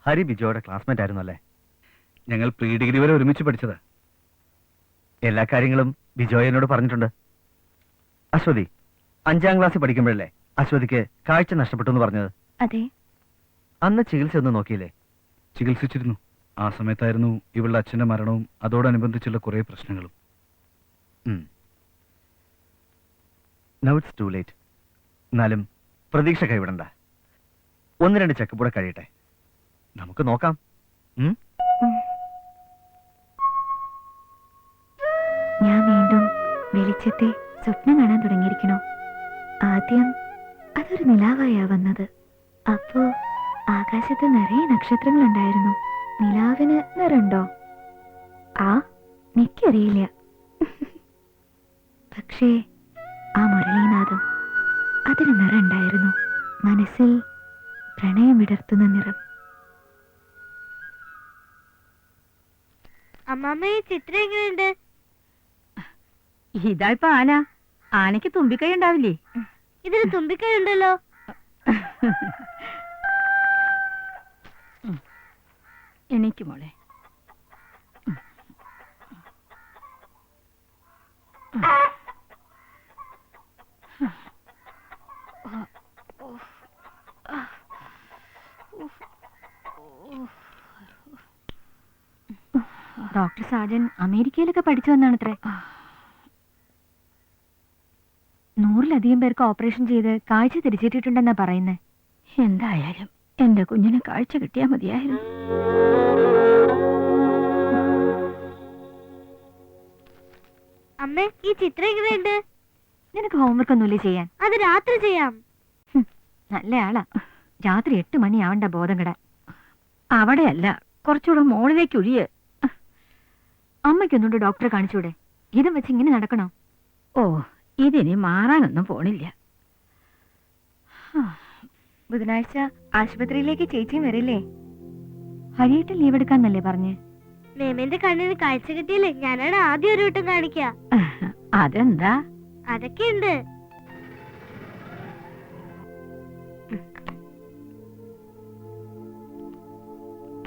ഹരി ബിജോയുടെ ക്ലാസ്മേറ്റ് ആയിരുന്നു അല്ലേ? ഞങ്ങൾ പ്രീ ഡിഗ്രി വരെ ഒരുമിച്ച് പഠിച്ചതാ. എല്ലാ കാര്യങ്ങളും ബിജോയ് എന്നോട് പറഞ്ഞിട്ടുണ്ട്. അശ്വതി 5ാം ക്ലാസ്സിൽ പഠിക്കുമ്പോഴല്ലേ അശ്വതിക്ക് കാഴ്ച നഷ്ടപ്പെട്ടു എന്ന് പറഞ്ഞത്? അതെ. അന്ന് ചികിത്സ ഒന്നും നോക്കിയില്ലേ? ചികിത്സിച്ചിരുന്നു. ആ സമയത്തായിരുന്നു ഇവളുടെ അച്ഛന്റെ മരണവും അതോടനുബന്ധിച്ചുള്ള കുറെ പ്രശ്നങ്ങളും. Now it's to late. എന്നാലും പ്രതീക്ഷ കൈവിടണ്ട. 1-2 ചെക്കപ്പ് കൂടെ കഴിയട്ടെ, നമുക്ക് നോക്കാം. ഞാൻ വീണ്ടും വെളിച്ചത്തെ സ്വപ്നം കാണാൻ തുടങ്ങിയിരിക്കണോ? ആദ്യം അതൊരു നിലാവായാ വന്നത്. അപ്പോ ആകാശത്ത് നിറയെ നക്ഷത്രങ്ങളുണ്ടായിരുന്നു. നിലാവിന് നിറണ്ടോ? എനിക്കറിയില്ല. പക്ഷേ ആ മുരളീനാഥം, അതിന് നിറണ്ടായിരുന്നു. മനസ്സിൽ പ്രണയം വിടർത്തുന്ന നിറം. അമ്മാമ്മ, ഈ ചിത്രം എങ്ങനെയുണ്ട്? ഇതാ ഇപ്പൊ ആന. ആനയ്ക്ക് തുമ്പിക്കൈ ഉണ്ടാവില്ലേ? ഇതിന് തുമ്പിക്കൈ ഉണ്ടല്ലോ. എണീക്ക് മോളെ. ഡോക്ടർ സാജൻ അമേരിക്കയിലൊക്കെ പഠിച്ചു വന്നാണത്രേ. 100-ലധികം പേർക്ക് ഓപ്പറേഷൻ ചെയ്ത് കാഴ്ച തിരിച്ചിട്ടുണ്ടെന്നാ പറയുന്നേ. എന്തായാലും എന്റെ കുഞ്ഞിന് കാഴ്ച കിട്ടിയാ മതിയായിരുന്നു. അമ്മേ, ഈ ചിത്രം എങ്ങനെയുണ്ട്? നിനക്ക് ഹോംവർക്ക് ഒന്നുമില്ലേ ചെയ്യാൻ? അത് രാത്രി ചെയ്യാം. നല്ല ആളാ. രാത്രി 8 മണിയാവണ്ട ബോധം കെടാൻ. അവിടെയല്ല, കുറച്ചുകൂടെ മോളിലേക്ക് ഒഴിയ്. അമ്മയ്ക്കൊന്നുകൊണ്ട് ഡോക്ടറെ കാണിച്ചൂടെ? ഇതും വെച്ച് ഇങ്ങനെ നടക്കണോ? ഓ, ഇതിനി മാറാനൊന്നും പോണില്ല. ബുധനാഴ്ച ആശുപത്രിയിലേക്ക് ചേച്ചിയും വരില്ലേ? ഹരിയേട്ട് ലീവ് എടുക്കാന്നല്ലേ പറഞ്ഞ്? മേമേന്റെ കണ്ണിന് കാഴ്ച കിട്ടിയില്ലേ, ഞാനാണ് ആദ്യം ഒരു വട്ടം കാണിക്ക. അതെന്താ? അതൊക്കെയുണ്ട്.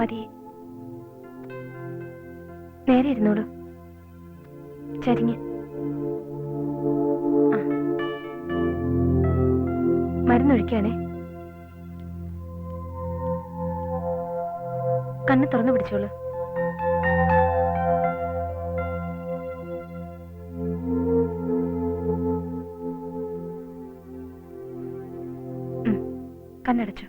പതിയെ നേരെ ഇരുന്നോളൂ. ചരിഞ്ഞ് മരുന്നൊഴിക്കാണേ. കണ്ണ് തുറന്നു പിടിച്ചോളൂ. കണ്ണടച്ചു.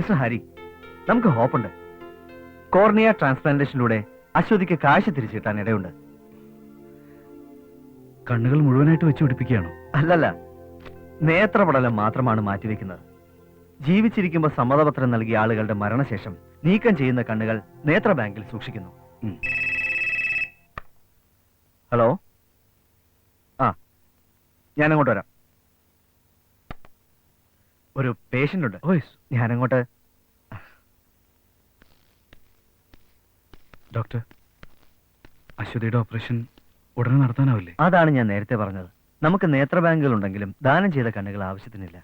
മിസ്റ്റർ ഹരി, നമുക്ക് ഹോപ്പുണ്ട്. കോർണിയ ട്രാൻസ്പ്ലാന്റേഷനിലൂടെ അശ്വതിക്ക് കാഴ്ച തിരിച്ചു കിട്ടാൻ ഇടയുണ്ട്. കണ്ണുകൾ മുഴുവനായിട്ട് വെച്ച് പിടിപ്പിക്കുകയാണോ? അല്ലല്ല, നേത്രപടലം മാത്രമാണ് മാറ്റിവെക്കുന്നത്. ജീവിച്ചിരിക്കുമ്പോൾ സമ്മതപത്രം നൽകിയ ആളുകളുടെ മരണശേഷം നീക്കം ചെയ്യുന്ന കണ്ണുകൾ നേത്ര ബാങ്കിൽ സൂക്ഷിക്കുന്നു. ഹലോ, ആ, ഞാനങ്ങോട്ട് വരാം. ഒരു പേഷ്യന്റ് ഉണ്ട്. ഞാനങ്ങോട്ട്. ഡോക്ടർ, അശ്വതിയുടെ ഓപ്പറേഷൻ ഉടനെ നടത്താനാവില്ലേ? അതാണ് ഞാൻ നേരത്തെ പറഞ്ഞത്. നമുക്ക് നേത്ര ബാങ്കുകൾ ഉണ്ടെങ്കിലും ദാനം ചെയ്ത കണ്ണുകൾ ആവശ്യത്തിനില്ല.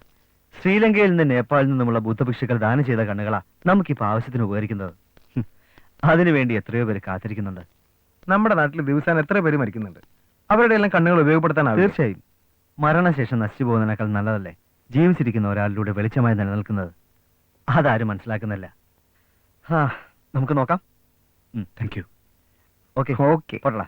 ശ്രീലങ്കയിൽ നിന്ന് നേപ്പാളിൽ നിന്നുമുള്ള ബുദ്ധഭിക്ഷുക്കൾ ദാനം ചെയ്ത കണ്ണുകളാ നമുക്കിപ്പോൾ ആവശ്യത്തിന് ഉപകരിക്കുന്നത്. അതിനുവേണ്ടി എത്രയോ പേര് കാത്തിരിക്കുന്നുണ്ട്. നമ്മുടെ നാട്ടിൽ ദിവസേന എത്ര പേര് മരിക്കുന്നുണ്ട്. അവരുടെ എല്ലാം കണ്ണുകൾ ഉപയോഗപ്പെടുത്താനാവും. തീർച്ചയായും. മരണശേഷം നശിച്ചു പോകുന്നതിനേക്കാൾ നല്ലതല്ലേ ജീവിച്ചിരിക്കുന്ന ഒരാളിലൂടെ വെളിച്ചമായി നിലനിൽക്കുന്നത്? അതാരും മനസ്സിലാക്കുന്നില്ല. നമുക്ക് നോക്കാം. Thank you. ഓക്കെ ഓക്കെ പോട്ടടാ.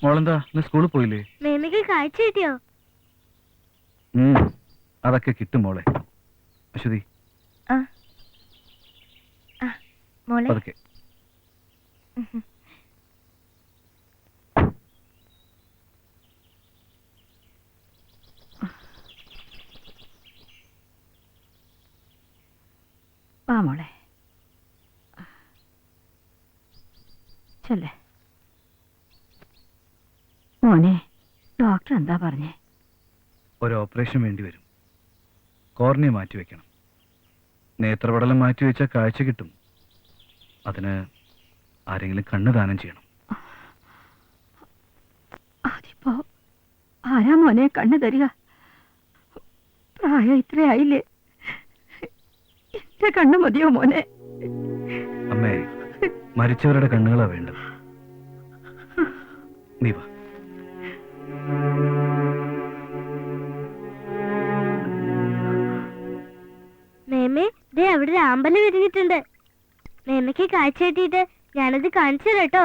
മോളെന്താ ഇന്ന് സ്കൂളിൽ പോയില്ലേ? മേമയ്ക്ക് കാഴ്ച കിട്ടിയോ? അതൊക്കെ കിട്ടും മോളെ. അശ്വതി മോളെ അതൊക്കെ വാ മോളെ, ചെല്ലേ. മോനെ, ഡോക്ടർ എന്താ പറഞ്ഞേ? ഒരു ഓപ്പറേഷൻ വേണ്ടി വരും. കോർണിയ മാറ്റിവെക്കണം. നേത്രപടലം മാറ്റിവെച്ചാൽ കാഴ്ച കിട്ടും. അതിന് ആരെങ്കിലും കണ്ണ് ദാനം ചെയ്യണം. അതിപ്പോ ആരാ മോനെ കണ്ണു തരിക? പ്രായം ഇത്രയായില്ലേ? എന്റെ കണ്ണു മതിയോ മോനെ? അമ്മേ, മരിച്ചവരുടെ കണ്ണുകളാ വേണ്ടത്. നീ വാ. മേമേ, ദേ അവിടെ ഒരു ആമ്പല് വിരിഞ്ഞിട്ടുണ്ട്. മേമയ്ക്ക് കാഴ്ച കിട്ടിയിട്ട് ഞാനത് കാണിച്ചു തരാം കേട്ടോ.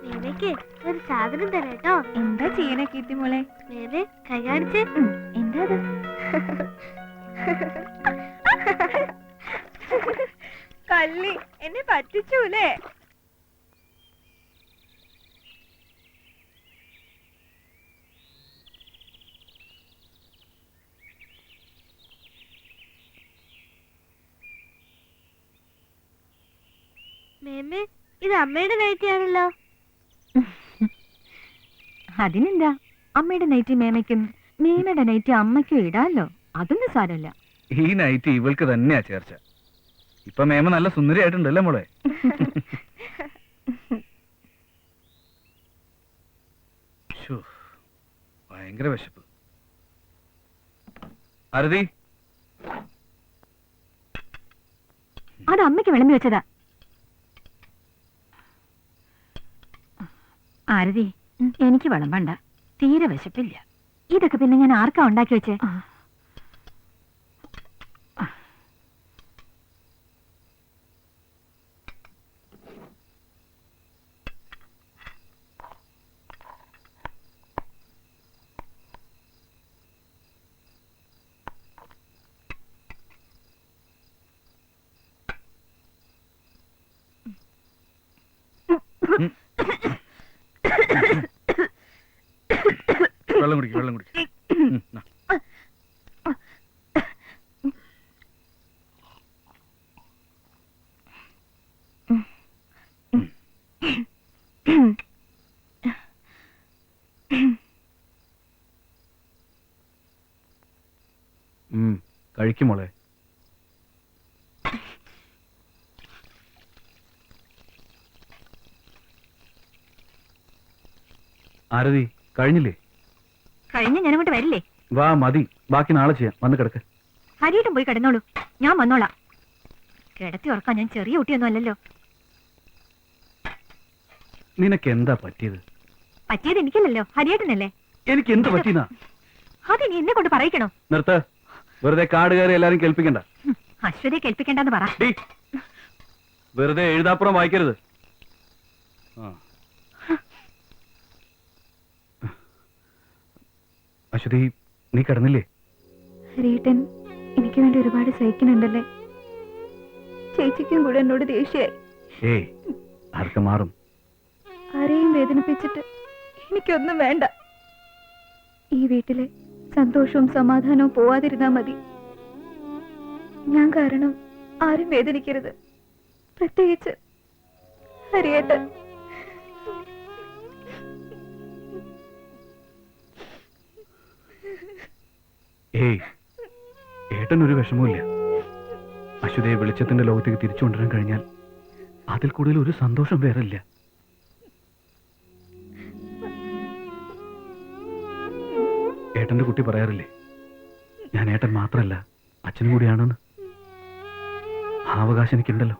മേമയ്ക്ക് ഒരു സാധനം തരാം കേട്ടോ. എന്താ ചെയ്യണേ കീർത്തി മോളെ? മേമേ, കൈ കാണിച്ച്. എന്താ അത്? കള്ളി, എന്നെ പറ്റിച്ചൂലേ? മേമേ, ഇത് അമ്മയുടെ നൈറ്റിയാണല്ലോ. അതിനെന്താ, അമ്മയുടെ നൈറ്റി മേമയ്ക്കും മേമയുടെ നൈറ്റി അമ്മയ്ക്കും ഇടാല്ലോ. അതൊന്നും സാരമില്ല. ഈ നൈറ്റ് ഇവൾക്ക് തന്നെയാ ചേർച്ച. ഇപ്പൊ മേമ നല്ല സുന്ദരിയായിട്ടുണ്ടല്ലേ മോളെ? ശ്ശോ, ഭയങ്കര വിശപ്പ്. ആരതി, അത് അമ്മയ്ക്ക് വിളമ്പി വെച്ചതാ. ആരതി, എനിക്ക് വിളമ്പണ്ട, തീരെ വിശപ്പില്ല. ഇതൊക്കെ പിന്നെ ഞാൻ ആർക്കാ ഉണ്ടാക്കി വെച്ചേ? വെള്ളം കുടിക്കും, വെള്ളം കുടിക്കും. കഴിക്കും മോളെ. ആരതി, കഴിഞ്ഞില്ലേ? കഴിഞ്ഞ ഞാൻ അങ്ങോട്ട് വരില്ലേ? വാ, മതി, ബാക്കി നാളെ ചെയ്യാം. വന്ന് കിടക്ക്. ഹരിയിട്ടും പോയി കിടന്നോളൂ, ഞാൻ വന്നോളാം. കിടത്തി ഉറക്കാൻ ഞാൻ ചെറിയ കുട്ടിയൊന്നും അല്ലല്ലോ. നിനക്ക് എന്താ പറ്റിയത്? പറ്റിയത് എനിക്കല്ലല്ലോ, ഹരിയേട്ടനല്ലേ. എനിക്ക് എന്ത് പറ്റിയെന്നാ? അതിനി എന്നെ കൊണ്ട് പറയിക്കണോ? നിർത്ത്. വെറുതെ കാട് കയറി എല്ലാരും കേൾപ്പിക്കണ്ട. അശ്വതിയെ കേൾപ്പിക്കണ്ടെന്ന് പറ. ഡീ, വെറുതെ എഴുതാപ്പുറം വായിക്കരുത്. അശ്വതി, നീ കിടന്നില്ലേ? ഹരിയേട്ടൻ എനിക്ക് വേണ്ടി ഒരുപാട് സഹിക്കുന്നുണ്ടല്ലേ. ചേച്ചിക്കും കൂടെ എന്നോട് ദേഷ്യായി. ഏയ്, അതൊക്കെ മാറും. ആരെയും വേദനിപ്പിച്ചിട്ട് എനിക്കൊന്നും വേണ്ട. ഈ വീട്ടിലെ സന്തോഷവും സമാധാനവും പോവാതിരുന്നാ മതി. ഞാൻ കാരണം ആരും വേദനിക്കരുത്, പ്രത്യേകിച്ച് ഹരിയേട്ടൻ. ഏയ്, ഏട്ടനൊരു വിഷമവുമില്ല. അശ്വതിയെ വെളിച്ചത്തിന്റെ ലോകത്തേക്ക് തിരിച്ചു കൊണ്ടുവരാൻ കഴിഞ്ഞാൽ അതിൽ കൂടുതൽ ഒരു സന്തോഷം വേറില്ല. ഏട്ടന്റെ കുട്ടി പറയാറില്ലേ, ഞാൻ ഏട്ടൻ മാത്രമല്ല അച്ഛനും കൂടിയാണെന്ന്. ആ അവകാശം എനിക്കുണ്ടല്ലോ.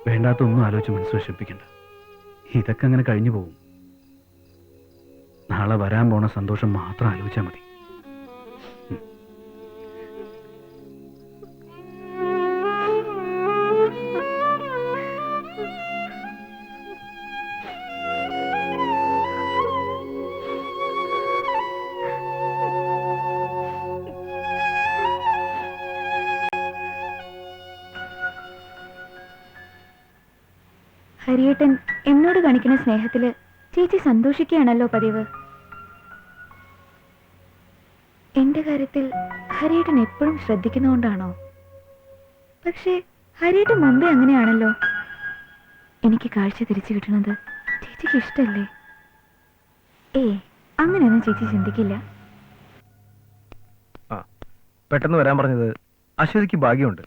വേണ്ടാത്തൊന്നും ആലോചിച്ച് മനസ്സ് വിഷമിപ്പിക്കണ്ട. ഇതൊക്കെ അങ്ങനെ കഴിഞ്ഞു പോകും. നാളെ വരാൻ പോണ സന്തോഷം മാത്രം ആലോചിച്ചാൽ മതി. ഹരിയേട്ടൻ എന്നോട് കാണിക്കുന്ന സ്നേഹത്തില് ചേച്ചി സന്തോഷിക്കുകയാണല്ലോ പതിവ്. എന്റെ കാര്യത്തിൽ ഹരിയേട്ടൻ എപ്പോഴും ശ്രദ്ധിക്കുന്നതുകൊണ്ടാണോ? പക്ഷേ ഹരിയേട്ടൻ മുമ്പേ അങ്ങനെയാണല്ലോ. എനിക്ക് കാഴ്ച തിരിച്ചു കിട്ടുന്നത് ചേച്ചിക്ക് ഇഷ്ടല്ലേ? അങ്ങനെയൊന്നും ചേച്ചി ചിന്തിക്കില്ല. പെട്ടെന്ന് വരാൻ പറഞ്ഞത് അശ്വതിക്ക് ഭാഗ്യമുണ്ട്.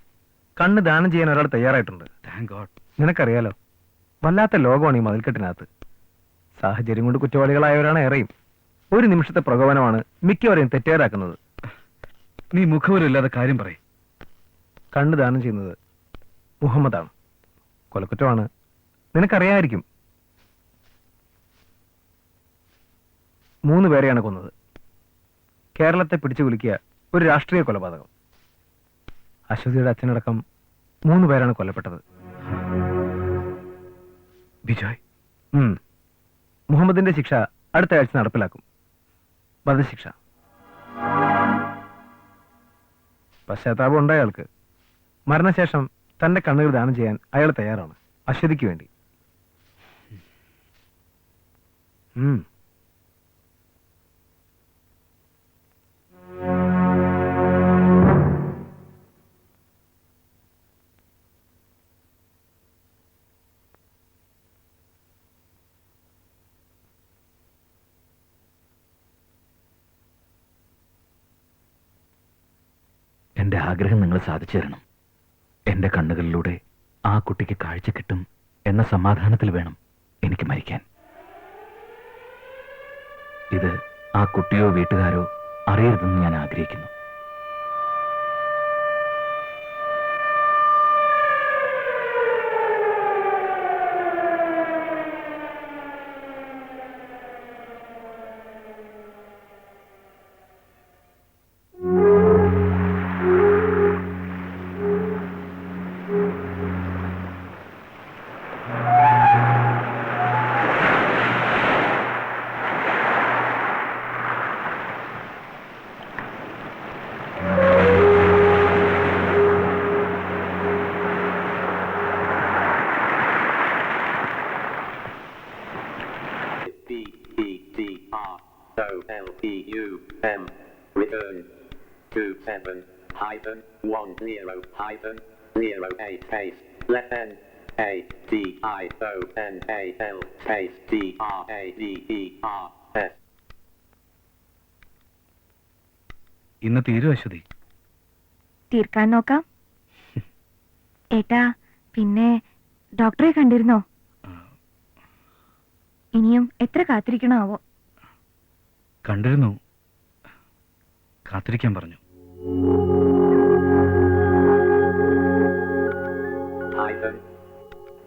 കണ്ണ് ദാനം ചെയ്യാൻ ഒരാൾ തയ്യാറായിട്ടുണ്ട്. Thank God. നിനക്കറിയാലോ, വല്ലാത്ത ലോകമാണ് ഈ മതിൽക്കെട്ടിനകത്ത്. സാഹചര്യം കൊണ്ട് കുറ്റവാളികളായവരാണ് ഏറെയും. ഒരു നിമിഷത്തെ പ്രകോപനമാണ് മിക്കവരെയും തെറ്റേറാക്കുന്നത്. നീ മുഖവരില്ലാതെ കാര്യം പറയും. കണ്ണ് ദാനം ചെയ്യുന്നത് മുഹമ്മദാണ്. കൊലക്കുറ്റമാണ്, നിനക്കറിയാമായിരിക്കും. 3 പേരെയാണ് കൊന്നത്. കേരളത്തെ പിടിച്ചു കുലുക്കിയ ഒരു രാഷ്ട്രീയ കൊലപാതകം. അശ്വതിയുടെ അച്ഛനടക്കം 3 പേരാണ് കൊല്ലപ്പെട്ടത്. ബിജോയ്, മുഹമ്മദിന്റെ ശിക്ഷ അടുത്ത ആഴ്ച നടപ്പിലാക്കും. വധശിക്ഷ. പശ്ചാത്താപം ഉണ്ട് അയാൾക്ക്. മരണശേഷം തന്റെ കണ്ണുകൾ ദാനം ചെയ്യാൻ അയാൾ തയ്യാറാണ്, അശ്വതിക്ക് വേണ്ടി. എന്റെ ആഗ്രഹം നിങ്ങൾ സാധിച്ചു തരണം. എന്റെ കണ്ണുകളിലൂടെ ആ കുട്ടിക്ക് കാഴ്ച കിട്ടും എന്ന സമാധാനത്തിൽ വേണം എനിക്ക് മരിക്കാൻ. ഇത് ആ കുട്ടിയോ വീട്ടുകാരോ അറിയരുതെന്ന് ഞാൻ ആഗ്രഹിക്കുന്നു. DEDROLEUM return 27-10-08 space left N A D I O N A L space D R A D E R S. ഇന്ന് തീരും അശ്വതി. തീർക്കാൻ നോക്കാം. ഏട്ടാ, പിന്നെ ഡോക്ടറെ കണ്ടിരുന്നോ? ഇനിയും എത്ര കാത്തിരിക്കണാവോ? കണ്ടിരുന്നു, കാത്തിരിക്കാൻ പറഞ്ഞു.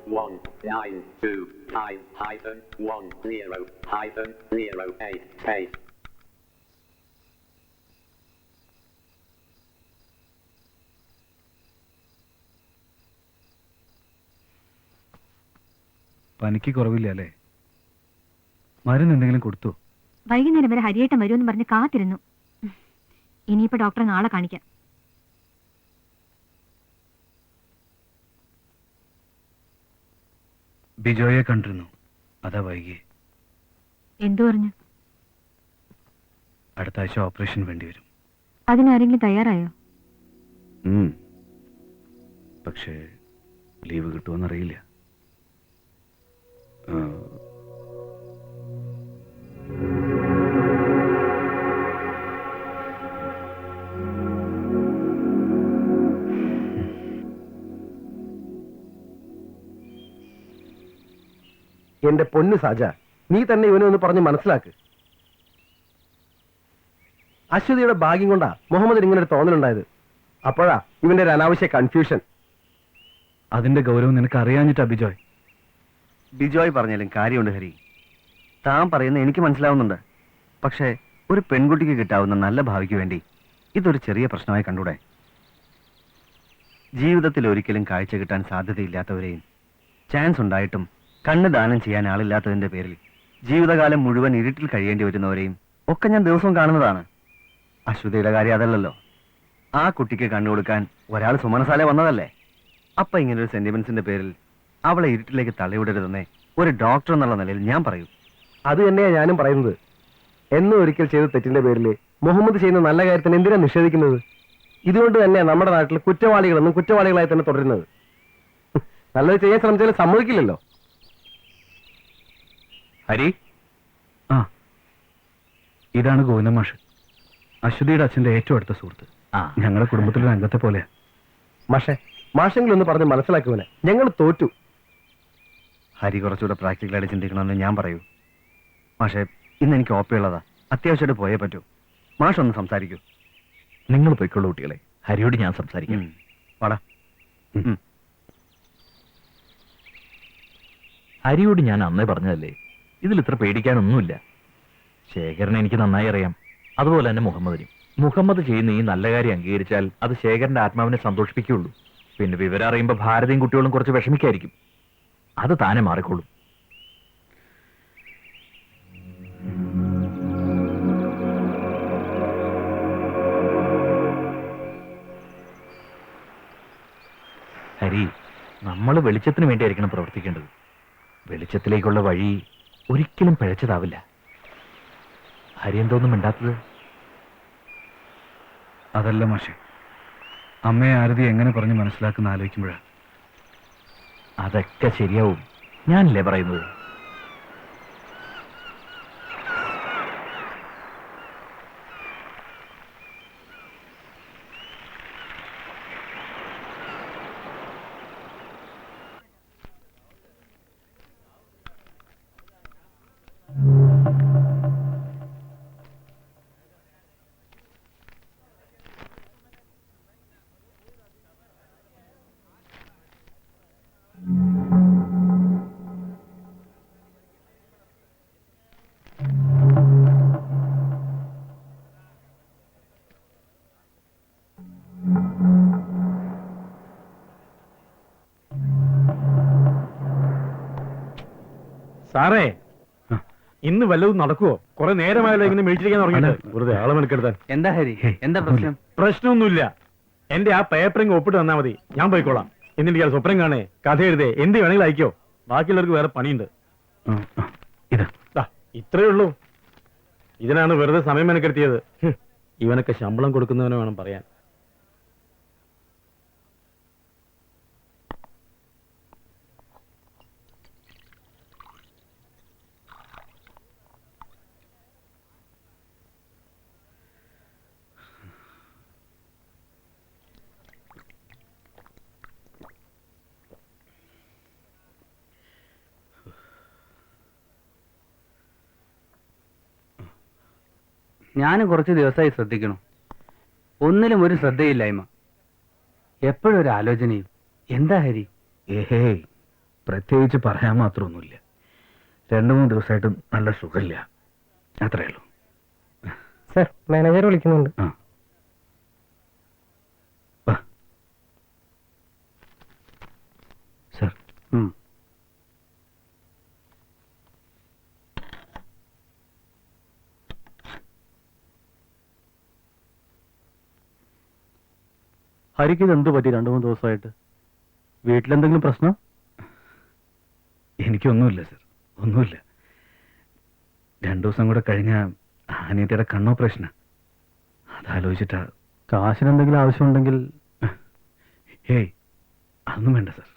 192-5-10-8 space. പനിക്ക് കുറവില്ല അല്ലേ? മരുന്ന് എന്തെങ്കിലും കൊടുത്തു? വൈകുന്നേരം വരെ ഹരിയേട്ടൻ വരുമെന്ന് പറഞ്ഞ് കാത്തിരുന്നു. ഇനിയിപ്പോ ഡോക്ടറെ നാളെ കാണിക്കാം. ബിജോയെ കണ്ടിരുന്നു, അതാ വൈകി. എന്തു പറഞ്ഞു? അടുത്ത ആഴ്ച ഓപ്പറേഷൻ വേണ്ടി വരും. അതിനാരെങ്കിലും തയ്യാറായോ? പക്ഷേ ലീവ് കിട്ടുമെന്നറിയില്ല. എന്റെ പൊന്നു സാജ, നീ തന്നെ ഇവനെ ഒന്ന് പറഞ്ഞ് മനസ്സിലാക്ക്. അശ്വതിയുടെ ഭാഗ്യം കൊണ്ടാ മുഹമ്മദിന് ഇങ്ങനെ ഒരു തോന്നലുണ്ടായത്. അപ്പോഴാ ഇവന്റെ ഒരു അനാവശ്യ കൺഫ്യൂഷൻ. അതിന്റെ ഗൗരവം നിനക്ക് അറിയാഞ്ഞിട്ടാ ബിജോയ്. ബിജോയ് പറഞ്ഞാലും കാര്യമുണ്ട് ഹരി. താൻ പറയുന്നത് എനിക്ക് മനസ്സിലാവുന്നുണ്ട്. പക്ഷേ ഒരു പെൺകുട്ടിക്ക് കിട്ടാവുന്ന നല്ല ഭാവിക്ക് വേണ്ടി ഇതൊരു ചെറിയ പ്രശ്നമായി കണ്ടൂടെ? ജീവിതത്തിൽ ഒരിക്കലും കാഴ്ച കിട്ടാൻ സാധ്യതയില്ലാത്തവരെയും ചാൻസ് ഉണ്ടായിട്ടും കണ്ണ് ദാനം ചെയ്യാൻ ആളില്ലാത്തതിന്റെ പേരിൽ ജീവിതകാലം മുഴുവൻ ഇരുട്ടിൽ കഴിയേണ്ടി വരുന്നവരെയും ഒക്കെ ഞാൻ ദിവസവും കാണുന്നതാണ്. അശ്വതിയുടെ കാര്യം അതല്ലല്ലോ. ആ കുട്ടിക്ക് കണ്ണു കൊടുക്കാൻ ഒരാൾ സുമനസാലെ വന്നതല്ലേ? അപ്പൊ ഇങ്ങനൊരു സെന്റിമെന്റ്സിന്റെ പേരിൽ അവളെ ഇരുട്ടിലേക്ക് തള്ളിവിടരുതെന്നേ ഒരു ഡോക്ടർ എന്നുള്ള നിലയിൽ ഞാൻ പറയൂ. അത് തന്നെയാ ഞാനും പറയുന്നത്. എന്നും ഒരിക്കൽ ചെയ്ത തെറ്റിന്റെ പേരിൽ മുഹമ്മദ് ചെയ്യുന്ന നല്ല കാര്യത്തിന് എന്തിനാ നിഷേധിക്കുന്നത്? ഇതുകൊണ്ട് തന്നെ നമ്മുടെ നാട്ടിൽ കുറ്റവാളികളെന്നും കുറ്റവാളികളായി തന്നെ തുടരുന്നത്. നല്ലത് ചെയ്യാൻ ശ്രമിച്ചാൽ സമ്മതിക്കില്ലല്ലോ. ഹരി, ഇതാണ് ഗോവിന്ദ മാഷ്, അശ്വതിയുടെ അച്ഛന്റെ ഏറ്റവും അടുത്ത സുഹൃത്ത്. ഞങ്ങളുടെ കുടുംബത്തിലൊരു അംഗത്തെ പോലെയാ. മാഷെങ്കിലും ഒന്ന് പറഞ്ഞ് മനസ്സിലാക്കുവനെ. ഞങ്ങൾ തോറ്റു. ഹരി കുറച്ചുകൂടെ പ്രാക്ടിക്കലായിട്ട് ചിന്തിക്കണമെന്ന് ഞാൻ പറയൂ. മാഷെ, ഇന്ന് എനിക്ക് ഓപ്പയുള്ളതാ, അത്യാവശ്യമായിട്ട് പോയേ പറ്റൂ. മാഷ് ഒന്ന് സംസാരിക്കൂ. നിങ്ങൾ പോയിക്കോളൂ കുട്ടികളെ, ഹരിയോട് ഞാൻ സംസാരിക്കാം. വാടാ. ഹരിയോട് ഞാൻ അന്നേ പറഞ്ഞതല്ലേ, ഇതിൽ ഇത്ര പേടിക്കാനൊന്നുമില്ല. ശേഖരനെ എനിക്ക് നന്നായി അറിയാം, അതുപോലെ തന്നെ മുഹമ്മദിനും. മുഹമ്മദ് ചെയ്യുന്ന ഈ നല്ല കാര്യം അംഗീകരിച്ചാൽ അത് ശേഖരന്റെ ആത്മാവിനെ സന്തോഷിപ്പിക്കുകയുള്ളൂ. പിന്നെ വിവരം അറിയുമ്പോൾ ഭാരതീയും കുട്ടികളും കുറച്ച് വിഷമിക്കായിരിക്കും. അത് താനെ മാറിക്കോളും. ഹരി, നമ്മൾ വെളിച്ചത്തിന് വേണ്ടിയായിരിക്കണം പ്രവർത്തിക്കേണ്ടത്. വെളിച്ചത്തിലേക്കുള്ള വഴി ഒരിക്കലും പിഴച്ചതാവില്ല. ഹരി എന്തോന്നും മിണ്ടാത്തത്? അതല്ല മാഷെ, അമ്മയെ ആരതി എങ്ങനെ പറഞ്ഞ് മനസ്സിലാക്കുന്ന ആലോചിക്കുമ്പോഴാ. അതൊക്കെ ശരിയാവും, ഞാനല്ലേ പറയുന്നത്. സാറേ, ഇന്ന് വല്ലതും നടക്കുവോ? കുറെ നേരമായല്ലോ ഇങ്ങനെ മേടിച്ചിരിക്കാൻ തുടങ്ങിയിട്ട്. വെറുതെ ആളെ മെനക്കെടുത്താൻ. എന്താ ഹരി, എന്താ പ്രശ്നം? പ്രശ്നമൊന്നുമില്ല. എന്റെ ആ പേപ്പറിങ് ഒപ്പിട്ട് തന്നാ മതി, ഞാൻ പോയിക്കോളാം. എന്നിട്ട് ഇയാൾ സ്വപ്നം കാണേ, കഥ എഴുതേ, എന്ത് വേണമെങ്കിലും അയക്കോ. ബാക്കിയുള്ളവർക്ക് വേറെ പണിയുണ്ട്. ഇത്രയേ ഉള്ളൂ. ഇതിനാണ് വെറുതെ സമയം മെനക്കെടുത്തിയത്. ഇവനൊക്കെ ശമ്പളം കൊടുക്കുന്നവനെ വേണം പറയാൻ. ഞാനും കുറച്ച് ദിവസമായി ശ്രദ്ധിക്കണം. ഒന്നിലും ഒരു ശ്രദ്ധയില്ലായ്മ, എപ്പോഴും ഒരു ആലോചനയും. എന്താ ഹരി? ഏഹേ, പ്രത്യേകിച്ച് പറയാൻ മാത്രമൊന്നുമില്ല. 2-3 ദിവസമായിട്ട് നല്ല സുഖമില്ല, അത്രേ ഉള്ളൂ. സർ, മാനേജർ വിളിക്കുന്നുണ്ട്. ആ സർ. ഹരിക്ക് ഇത് എന്ത് പറ്റി 2-3 ദിവസമായിട്ട്? വീട്ടിലെന്തെങ്കിലും പ്രശ്നം? എനിക്കൊന്നുമില്ല സർ, ഒന്നുമില്ല. 2 ദിവസം കൂടെ കഴിഞ്ഞ അനിയത്തിയുടെ കണ്ണോപ്പറേഷനാ, അതാലോചിച്ചിട്ടാ. കാശിനെന്തെങ്കിലും ആവശ്യമുണ്ടെങ്കിൽ? ഏയ്, അതൊന്നും വേണ്ട സർ.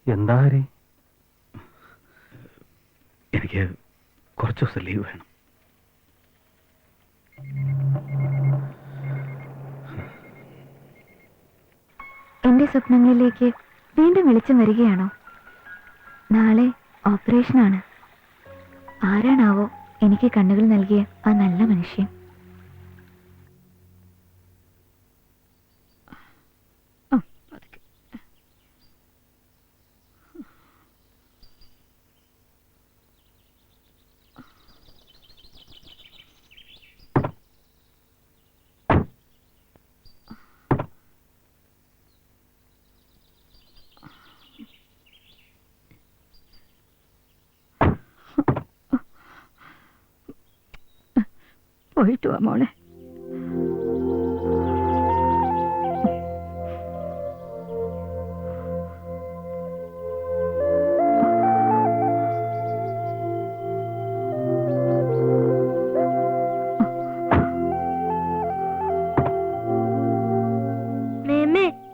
എന്താ ഹരി? എനിക്ക് കുറച്ച് ദിവസം ലീവ് വേണം. എന്റെ സ്വപ്നങ്ങളിലേക്ക് വീണ്ടും വെളിച്ചം വരികയാണോ? നാളെ ഓപ്പറേഷനാണ്. ആരാണാവോ എനിക്ക് കണ്ണുകൾ നൽകിയ ആ നല്ല മനുഷ്യൻ? പോയിട്ട് വാ മോളെ.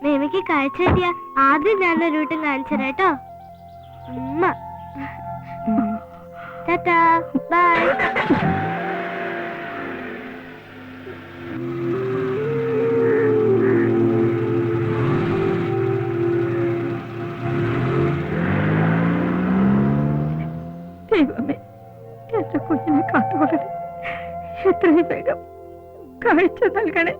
മേമയ്ക്ക് കാഴ്ച കിട്ടിയ ആദ്യം ഞാനൊരു വീട്ടും കാണിച്ചു തരാം കേട്ടോ. ഉമ്മ. ടാറ്റാ, ബൈ. ദൈവമേ, എന്റെ കുഞ്ഞിനെ കാത്തുകൊള്ളണേ. എത്രയും വേഗം കാഴ്ച നൽകണേ.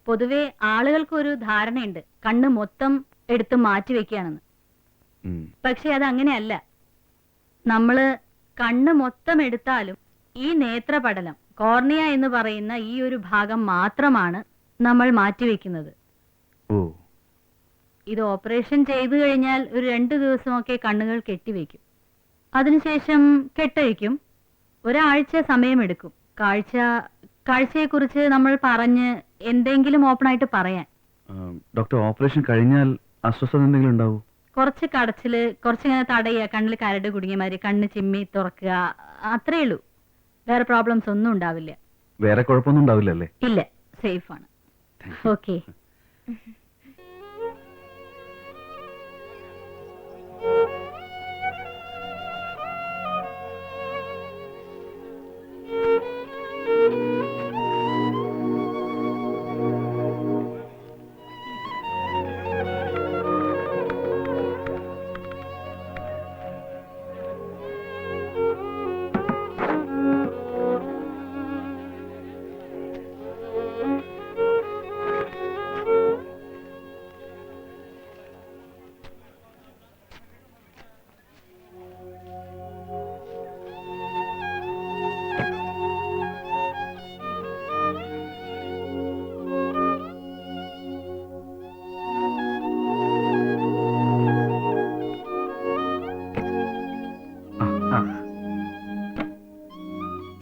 പൊതുവെ ആളുകൾക്കൊരു ധാരണയുണ്ട് കണ്ണ് മൊത്തം എടുത്ത് മാറ്റിവെക്കുകയാണെന്ന്. പക്ഷെ അത് അങ്ങനെയല്ല. നമ്മള് കണ്ണ് മൊത്തം എടുത്താലും ഈ നേത്രപടലം, കോർണിയ എന്ന് പറയുന്ന ഈ ഒരു ഭാഗം മാത്രമാണ് നമ്മൾ മാറ്റിവെക്കുന്നത്. ഇത് ഓപ്പറേഷൻ ചെയ്തു കഴിഞ്ഞാൽ ഒരു 2 ദിവസമൊക്കെ കണ്ണുകൾ കെട്ടിവെക്കും. അതിനുശേഷം കെട്ടഴിക്കും. ഒരാഴ്ച സമയമെടുക്കും കാഴ്ചയെക്കുറിച്ച് നമ്മൾ പറഞ്ഞ് എന്തെങ്കിലും ഓപ്പൺ ആയിട്ട് പറയാൻ. ഡോക്ടർ, ഓപ്പറേഷൻ കഴിഞ്ഞാൽ അസ്വസ്ഥത എന്തെങ്കിലും ഉണ്ടാവോ? കുറച്ച് കടച്ചില്, കുറച്ചിങ്ങനെ തടയുക, കണ്ണിൽ കരട് കുടുങ്ങിയ മാതിരി കണ്ണ് ചിമ്മി തുറക്കുക, അത്രേ ഉള്ളൂ. വേറെ പ്രോബ്ലംസ് ഒന്നും ഉണ്ടാവില്ല. വേറെ കുഴപ്പമൊന്നും ഉണ്ടാവില്ലല്ലേ? ഇല്ല, സേഫ് ആണ്. ഓക്കെ.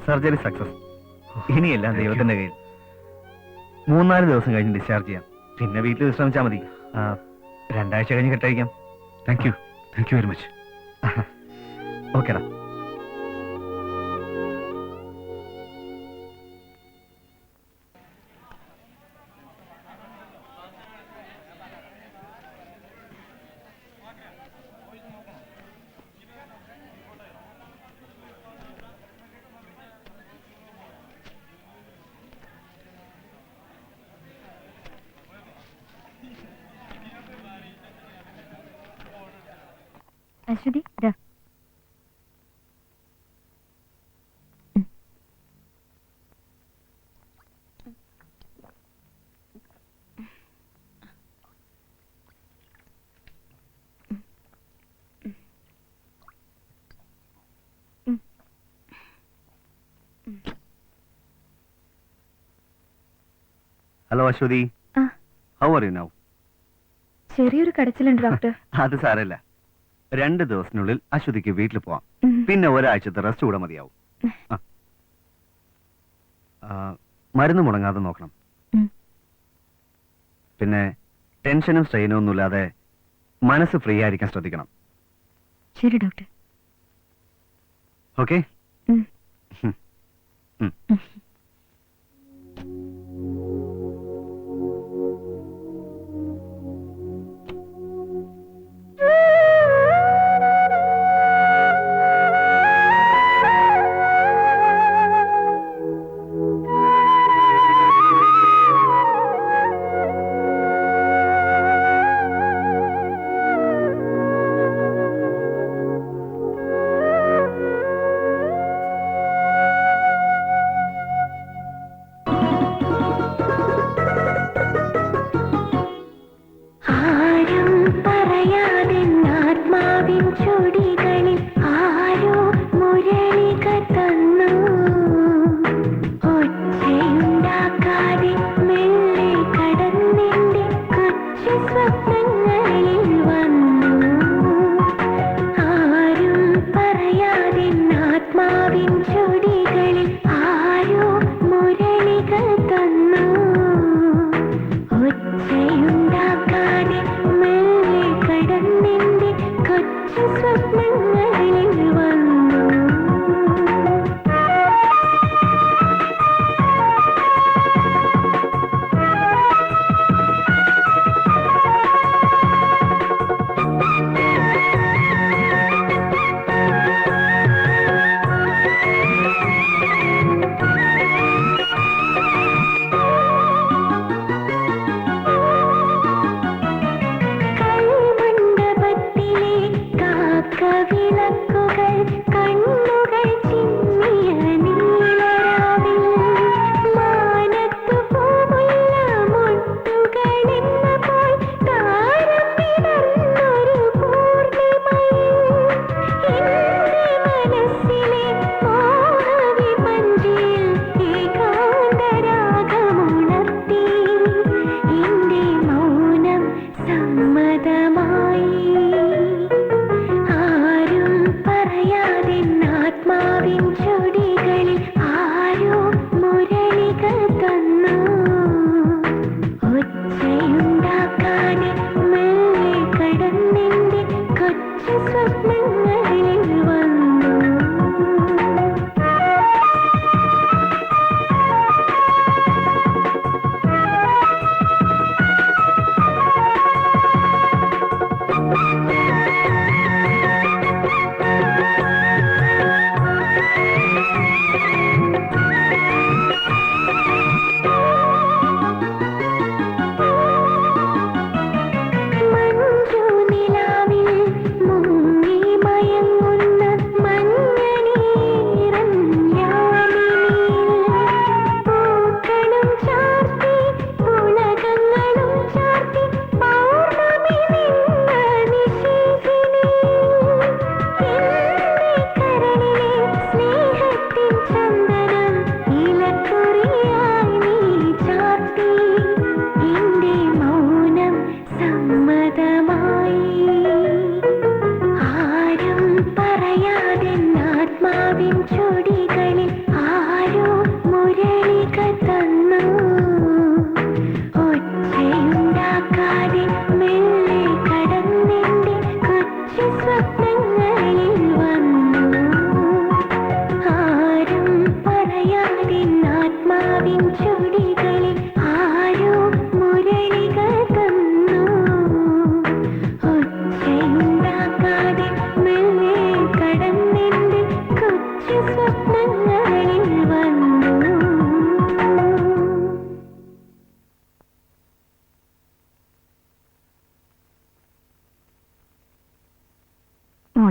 Surgery success. ഇനിയെല്ലാം ദൈവത്തിന്റെ കയ്യിൽ. 3-4 ദിവസം കഴിഞ്ഞ് ഡിസ്ചാർജ് ചെയ്യാം. പിന്നെ വീട്ടിൽ വിശ്രമിച്ചാൽ മതി. 2 ആഴ്ച കഴിഞ്ഞ് കെട്ടഴിക്കാം. Thank you very much. ഓക്കേടാ. അശ്വതി ദാ. ഹലോ അശ്വതി, ആ. How are you now? ചെറിയൊരു കടച്ചിലുണ്ട് ഡോക്ടർ. അത് സാരമില്ല. 2 ദിവസത്തിനുള്ളിൽ അശ്വതിക്ക് വീട്ടിൽ പോവാം. ഉം. പിന്നെ ഒരാഴ്ചത്തെ റെസ്റ്റ് കൂടെ മതിയാവും. ആ. മരുന്ന് മുടങ്ങാതെ നോക്കണം. ഉം. പിന്നെ ടെൻഷനും സ്ട്രെയിനും ഒന്നുമില്ലാതെ മനസ്സ് ഫ്രീ ആയിരിക്കാൻ ശ്രദ്ധിക്കണം. ശരി ഡോക്ടർ. ഓക്കെ? ഉം.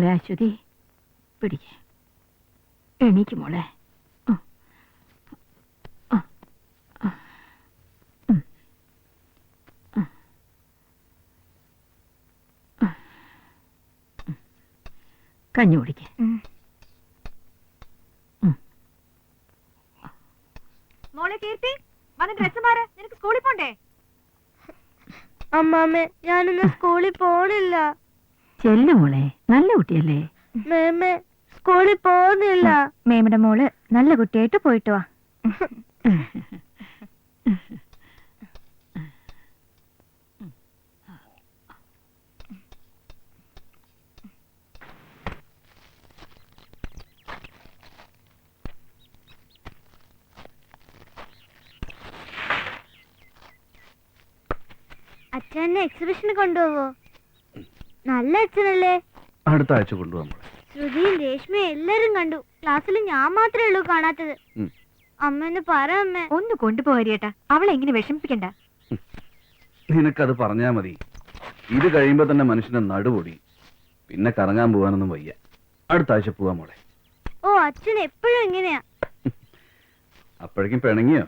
മോളെ അശ്വതി പിടിക്ക, എണീക്ക് മോളെ. കഞ്ഞി കുടിക്ക. മോളെ കീർത്തി, വന്ന് ഡ്രസ് മാറ്, നിനക്ക് സ്കൂളിൽ പോണ്ടേ? അമ്മാമ്മേ, ഞാനിന്ന് സ്കൂളിൽ പോണില്ല. ചെല്ലു മോളെ, നല്ല കുട്ടിയല്ലേ. മേമേ, സ്കൂളിൽ പോകുന്നില്ല. മേമയുടെ മോള് നല്ല കുട്ടിയായിട്ട് പോയിട്ട് വാ. അച്ഛനെ എക്സിബിഷന് കൊണ്ടുപോവോ? നല്ല അച്ഛനല്ലേ. അടുത്ത ആഴ്ച കൊണ്ടുപോകാൻ. ശ്രുതിയും രേഷ്മയും എല്ലാരും കണ്ടു. ക്ലാസ്സിൽ ഞാൻ മാത്രമേ ഉള്ളൂ കാണാത്തത്. അമ്മന്ന് പറ അമ്മ. ഒന്ന് കൊണ്ടുപോകാരിയേട്ടാ, അവളെ എങ്ങനെ വിഷമിപ്പിക്കണ്ട. നിനക്കത് പറഞ്ഞാ മതി. ഇത് കഴിയുമ്പോ തന്നെ മനുഷ്യന്റെ നടുപൊടി. പിന്നെ കറങ്ങാൻ പോകാനൊന്നും വയ്യ. അടുത്ത ആഴ്ച പോവാ മോളെ. ഓ, അച്ഛൻ എപ്പോഴും ഇങ്ങനെയാ. അപ്പോഴേക്കും പിണങ്ങിയോ?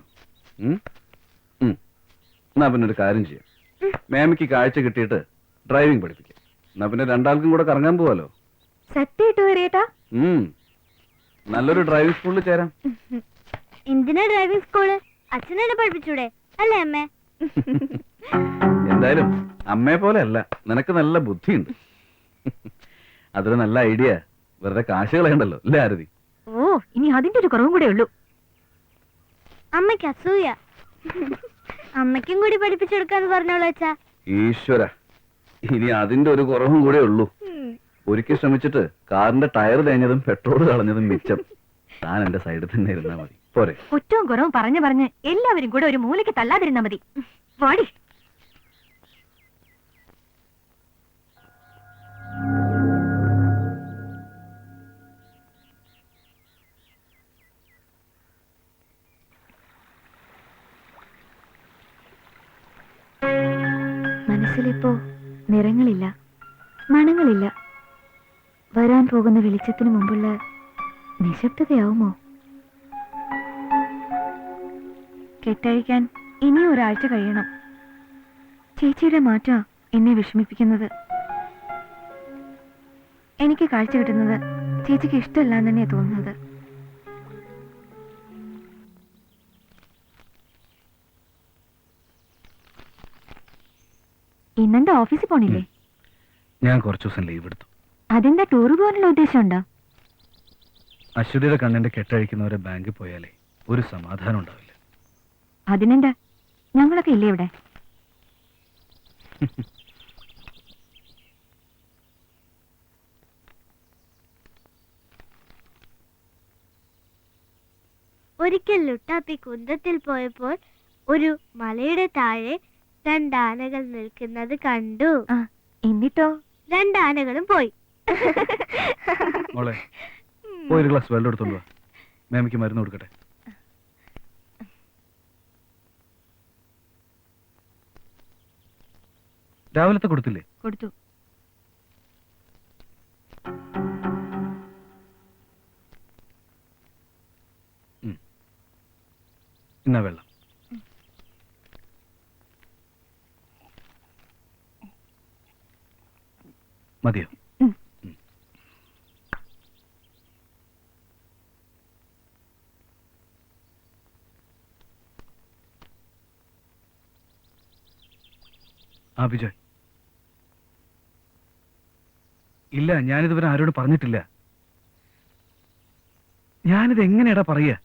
എന്നാ പിന്നെ ഒരു കാര്യം ചെയ്യാം. മേമയ്ക്ക് കാഴ്ച കിട്ടിയിട്ട് ഡ്രൈവിംഗ് പഠിപ്പിക്കാം. എന്നാ പിന്നെ രണ്ടാൾക്കും കൂടെ കറങ്ങാൻ പോവാലോ. സത്യമായിട്ട് വരേട്ടാ? നല്ലൊരു ഡ്രൈവിംഗ് സ്കൂളിൽ ചേരാം. എന്തിനാ ഡ്രൈവിംഗ് സ്കൂള്? അച്ഛനെ പഠിപ്പിച്ചൂടെ അല്ലേ അമ്മേ? എന്തായാലും അമ്മയെ പോലെ അല്ല, നിനക്ക് നല്ല ബുദ്ധിയുണ്ട്. അതൊരു നല്ല ഐഡിയ. വെറുതെ കാശ് കളയണ്ടല്ലോ അല്ലേ ആരതി? ഓ, ഇനി അതിന്റെ ഒരു കുറവും കൂടെ ഉള്ളൂ. അമ്മയ്ക്ക് അസൂയ. അമ്മയ്ക്കും കൂടി പഠിപ്പിച്ചെടുക്കാന്ന് പറഞ്ഞോളൂ അച്ഛാ. ഈശ്വര, ഇനി അതിന്റെ ഒരു കുറവും കൂടെ ഉള്ളൂ. ഒരിക്കൽ ശ്രമിച്ചിട്ട് കാറിന്റെ ടയർ തേഞ്ഞതും പെട്രോൾ കളഞ്ഞതും മിച്ചം. താൻ എന്റെ സൈഡിൽ തന്നെ ഇരുന്നാ മതി, പോരെ? കുറ്റവും കുറവും പറഞ്ഞ് എല്ലാവരും കൂടെ ഒരു മൂലയ്ക്ക് തള്ളാതിരുന്നാ മതി. വാടി. മനസ്സിലിപ്പോ നിറങ്ങളില്ല, മണങ്ങളില്ല. വരാൻ പോകുന്ന വെളിച്ചത്തിന് മുമ്പുള്ള നിശബ്ദതയാവുമോ? കെട്ടഴിക്കാൻ ഇനിയും ഒരാഴ്ച കഴിയണം. ചേച്ചിയുടെ മാറ്റാ എന്നെ വിഷമിപ്പിക്കുന്നത്. എനിക്ക് കാഴ്ച കിട്ടുന്നത് ചേച്ചിക്ക് ഇഷ്ടമല്ല എന്ന് തന്നെയാ തോന്നുന്നത്. ഇന്നെന്താ ഓഫീസിൽ പോണില്ലേ? ഞാൻ കുറച്ചു ദിവസം ലീവ് എടുത്തു. അതെന്താ ടൂർ പോകാനുള്ള ഉദ്ദേശമുണ്ടോ? അശ്വതിയുടെ കണ്ണിന്റെ കെട്ടഴിക്കുന്നവരെ ബാങ്കിൽ പോയാലേ ഒരു സമാധാനം ഉണ്ടാവില്ല. അതിനെന്താ, ഞങ്ങളൊക്കെ ഇല്ലേ ഇവിടെ? ഒരിക്കൽ ലുട്ടാപ്പി കുന്തത്തിൽ പോയപ്പോൾ ഒരു മലയുടെ താഴെ രണ്ടാനകൾ നിൽക്കുന്നത് കണ്ടു. എന്നിട്ടോ? രണ്ടാനകളും പോയി. മോളെ, പോയി ഒരു ഗ്ലാസ് വെള്ളം എടുത്തോണ്ട് വാ. മേമയ്ക്ക് മരുന്ന് കൊടുക്കട്ടെ. രാവിലത്തെ കൊടുത്തില്ലേ? കൊടുത്തു. എന്നാ വെള്ളം. മതിയോ? ആ വിജയ്, ഇല്ല, ഞാനിതുവരെ ആരോടും പറഞ്ഞിട്ടില്ല. ഞാനിത് എങ്ങനെയാടാ പറയുക?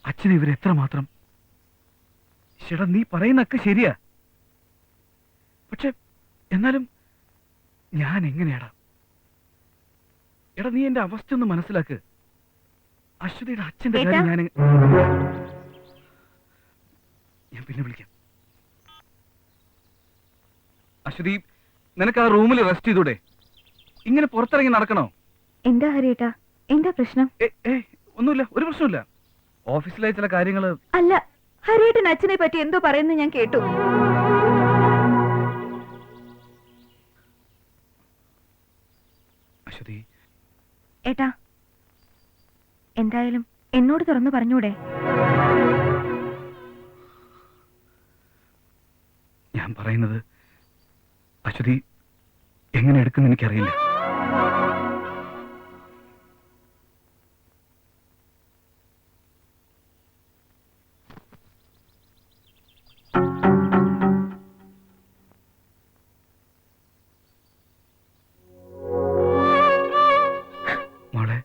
അച്ഛനെ ഇവരെത്ര മാത്രം. ചേട്ടാ, നീ പറയുന്നൊക്കെ ശരിയാ. പക്ഷെ എന്നാലും ഞാൻ എങ്ങനെയാടാ? എടാ, നീ എന്റെ അവസ്ഥ ഒന്ന് മനസ്സിലാക്ക്. അശ്വതിയുടെ അച്ഛന്റെ കാര്യം ഞാൻ പിന്നെ വിളിക്കാം. അശ്വതി, നിനക്ക് ആ റൂമിൽ റെസ്റ്റ് ചെയ്തൂടെ? ഇങ്ങനെ പുറത്തിറങ്ങി നടക്കണോ? എന്താ ഹരിയേട്ടാ, എന്താ പ്രശ്നം? ഒന്നുമില്ല, ഒരു പ്രശ്നമില്ല. ഓഫീസിലെ ചില കാര്യങ്ങള്. അല്ല, ഹരിയേട്ടൻ അച്ഛനെ പറ്റി എന്തോ പറയുന്നത് ഞാൻ കേട്ടു. അശ്വതി, ഏട്ടാ, എന്തായാലും എന്നോട് തുറന്നു പറഞ്ഞൂടെ? ഞാൻ പറയുന്നത് അശ്വതി എങ്ങനെ എടുക്കുന്ന എനിക്കറിയില്ല. മോളെ,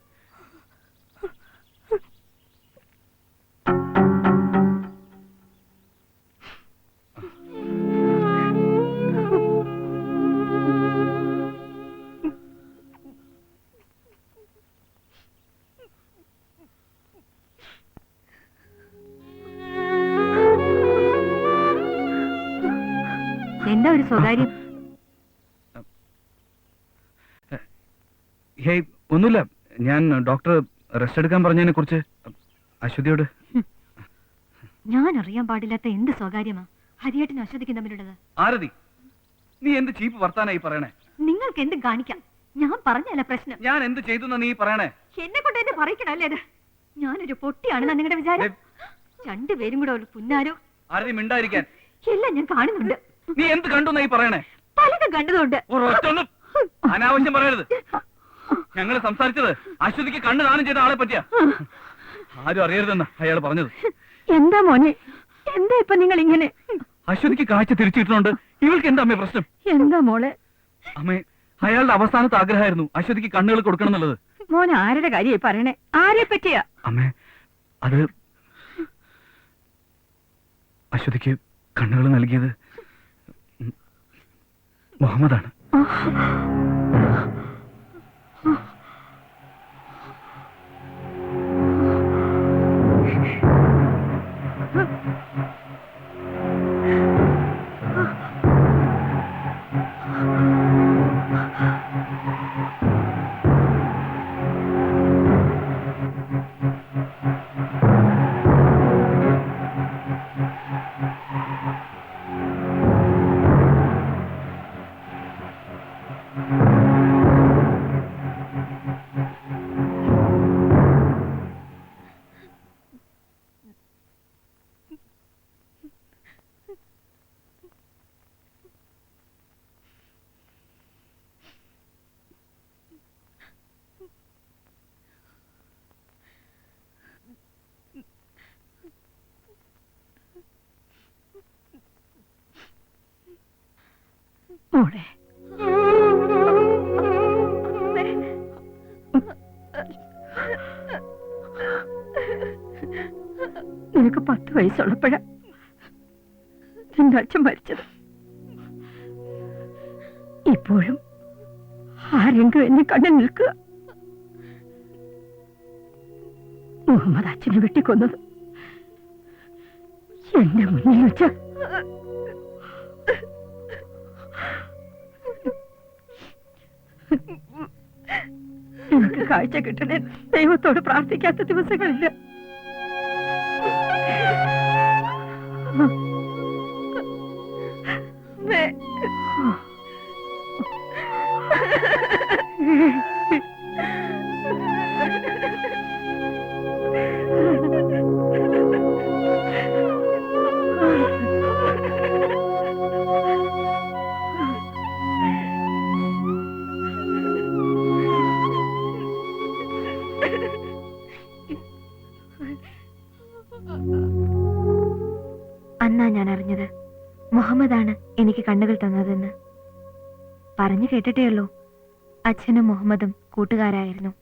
എന്താ ഒരു സ്വകാര്യം? ഹേയ്, ഒന്നുമില്ല. ഞാൻ ഡോക്ടർ റെസ്റ്റ് എടുക്കാൻ പറഞ്ഞതിനെ കുറിച്ച് അശ്വതിയോട്. ഞാൻ അറിയാൻ പാടില്ലാത്ത എന്ത് സ്വകാര്യമാ ഹരിയേട്ടനും അശ്വതിക്കും തമ്മിലുള്ളത്? ആരതി, നീ എന്ത് ചീപ്പ് വർത്താനായി പറയണേ? നിങ്ങൾക്ക് എന്തും കാണിക്കാം, ഞാൻ പറഞ്ഞല്ല പ്രശ്നം. ഞാൻ എന്ത് ചെയ്തു നീ പറയണേ? എന്നെ കൊണ്ട് എന്നെ പറയിക്കണല്ലേ അത്? ഞാനൊരു പൊട്ടിയാണെന്നാ നിങ്ങളുടെ വിചാരം? രണ്ടുപേരും കൂടെ ഒരു പുന്നാരോ. ആരതി, മിണ്ടായിരിക്കാൻ. എല്ലാം ഞാൻ കാണുന്നുണ്ട്. നീ എന്ത് കണ്ടു നീ പറയണേ? പലതും കണ്ടതുണ്ട്. ഒരൊറ്റൊന്നും അനാവശ്യം പറയരുത്. ഞങ്ങൾ സംസാരിച്ചത് അശ്വതിക്ക് കണ്ണ് ദാനം ചെയ്ത ആളെ പറ്റിയാ. ആരും അറിയരുതെന്ന് അയാൾ പറഞ്ഞത്. എന്താ മോനെ, എന്താ ഇപ്പൊ നിങ്ങൾ ഇങ്ങനെ? അശ്വതിക്ക് കാഴ്ച തിരിച്ചു കിട്ടുന്നുണ്ട്. ഇവൾക്ക് എന്താ അമ്മേ പ്രശ്നം? എന്താ മോളെ? അമ്മേ, അയാളുടെ അവസാനത്തെ ആഗ്രഹമായിരുന്നു അശ്വതിക്ക് കണ്ണുകൾ കൊടുക്കണം എന്നുള്ളത്. മോൻ ആരുടെ കാര്യമായി പറയണേ? ആരെ പറ്റിയാ? അമ്മേ, അത് അശ്വതിക്ക് കണ്ണുകൾ നൽകിയത് മുഹമ്മദാണ്. മോളെ, നിനക്ക് 10 വയസ്സുള്ളപ്പോഴാ നിന്റെ അച്ഛൻ മരിച്ചത്. ഇപ്പോഴും ആരെങ്കിലും എന്നെ കണ്ടു നിൽക്കുക. മുഹമ്മദ് അച്ഛനെ വെട്ടിക്കൊന്നത് എന്റെ മുന്നിൽ വെച്ച എനിക്ക് കാഴ്ച കിട്ടണേ ദൈവത്തോട് പ്രാർത്ഥിക്കാത്ത ദിവസങ്ങളില്ല. അന്നാ ഞാൻ അറിഞ്ഞത് മുഹമ്മദാണ് എനിക്ക് കണ്ണുകൾ തന്നതെന്ന്. പറഞ്ഞു കേട്ടിട്ടേ ഉള്ളൂ അച്ഛനും മുഹമ്മദും കൂട്ടുകാരായിരുന്നു.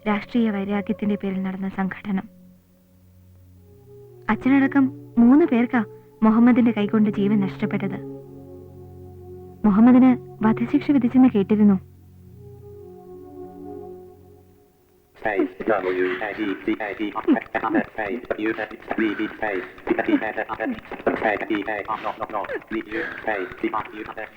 രാഷ്ട്രീയ വൈരാഗ്യത്തിന്റെ പേരിൽ നടന്ന സംഘടനം. അച്ഛനടക്കം 3 പേർക്കാ മുഹമ്മദിന്റെ കൈകൊണ്ട് ജീവൻ നഷ്ടപ്പെട്ടത്. മുഹമ്മദിന് വധശിക്ഷ വിധിച്ചെന്ന് കേട്ടിരുന്നു. Space W A D C A D space U S B B space D D S space D A no D U space D U S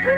അച്ഛാ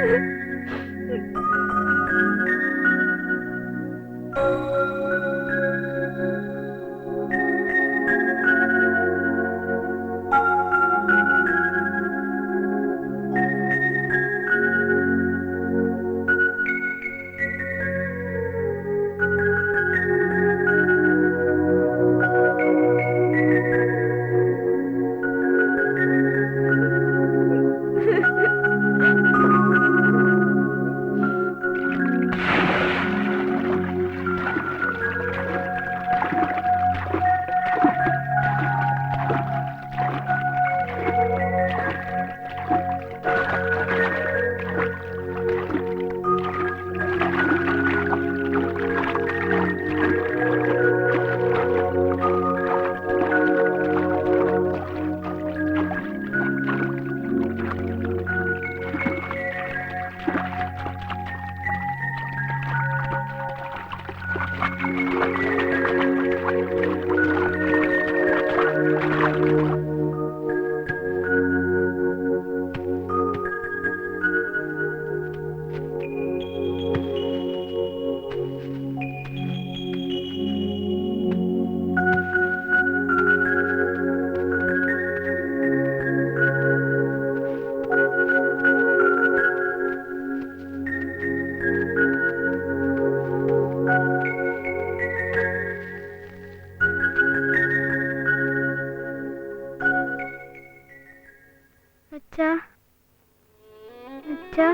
അച്ഛാ അച്ഛാ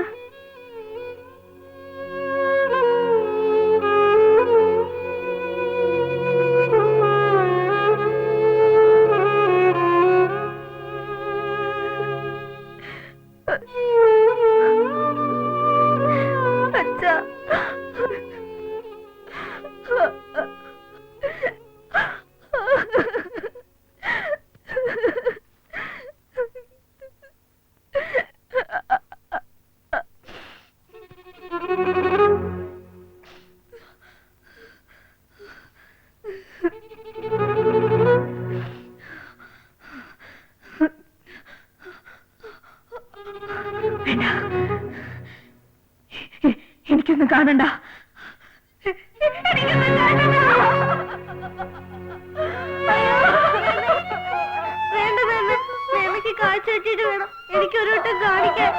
എനിക്കൊന്നും കാണണ്ട. വേണ്ട മേമ, മേമയ്ക്ക് കാഴ്ച വെച്ചിട്ട് വേണം എനിക്കൊരു വട്ടം കാണിക്കാൻ.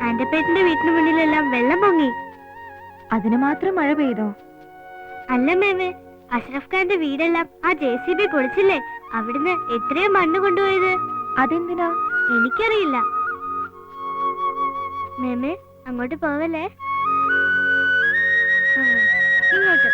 ആന്റപ്പേറ്റിന്റെ വീട്ടിന് മുന്നിലെല്ലാം വെള്ളം പൊങ്ങി. അതിന് മാത്രം മഴ പെയ്തോ? അല്ല മേമേ, അഷ്റഫ് ഖാന്റെ വീടെല്ലാം ആ JCB പൊളിച്ചില്ലേ, അവിടുന്ന് എത്രയോ മണ്ണ് കൊണ്ടുപോയത്. അതെന്തിനാ? എനിക്കറിയില്ല. മേമേ അങ്ങോട്ട് പോവല്ലേ? ഇങ്ങോട്ട്.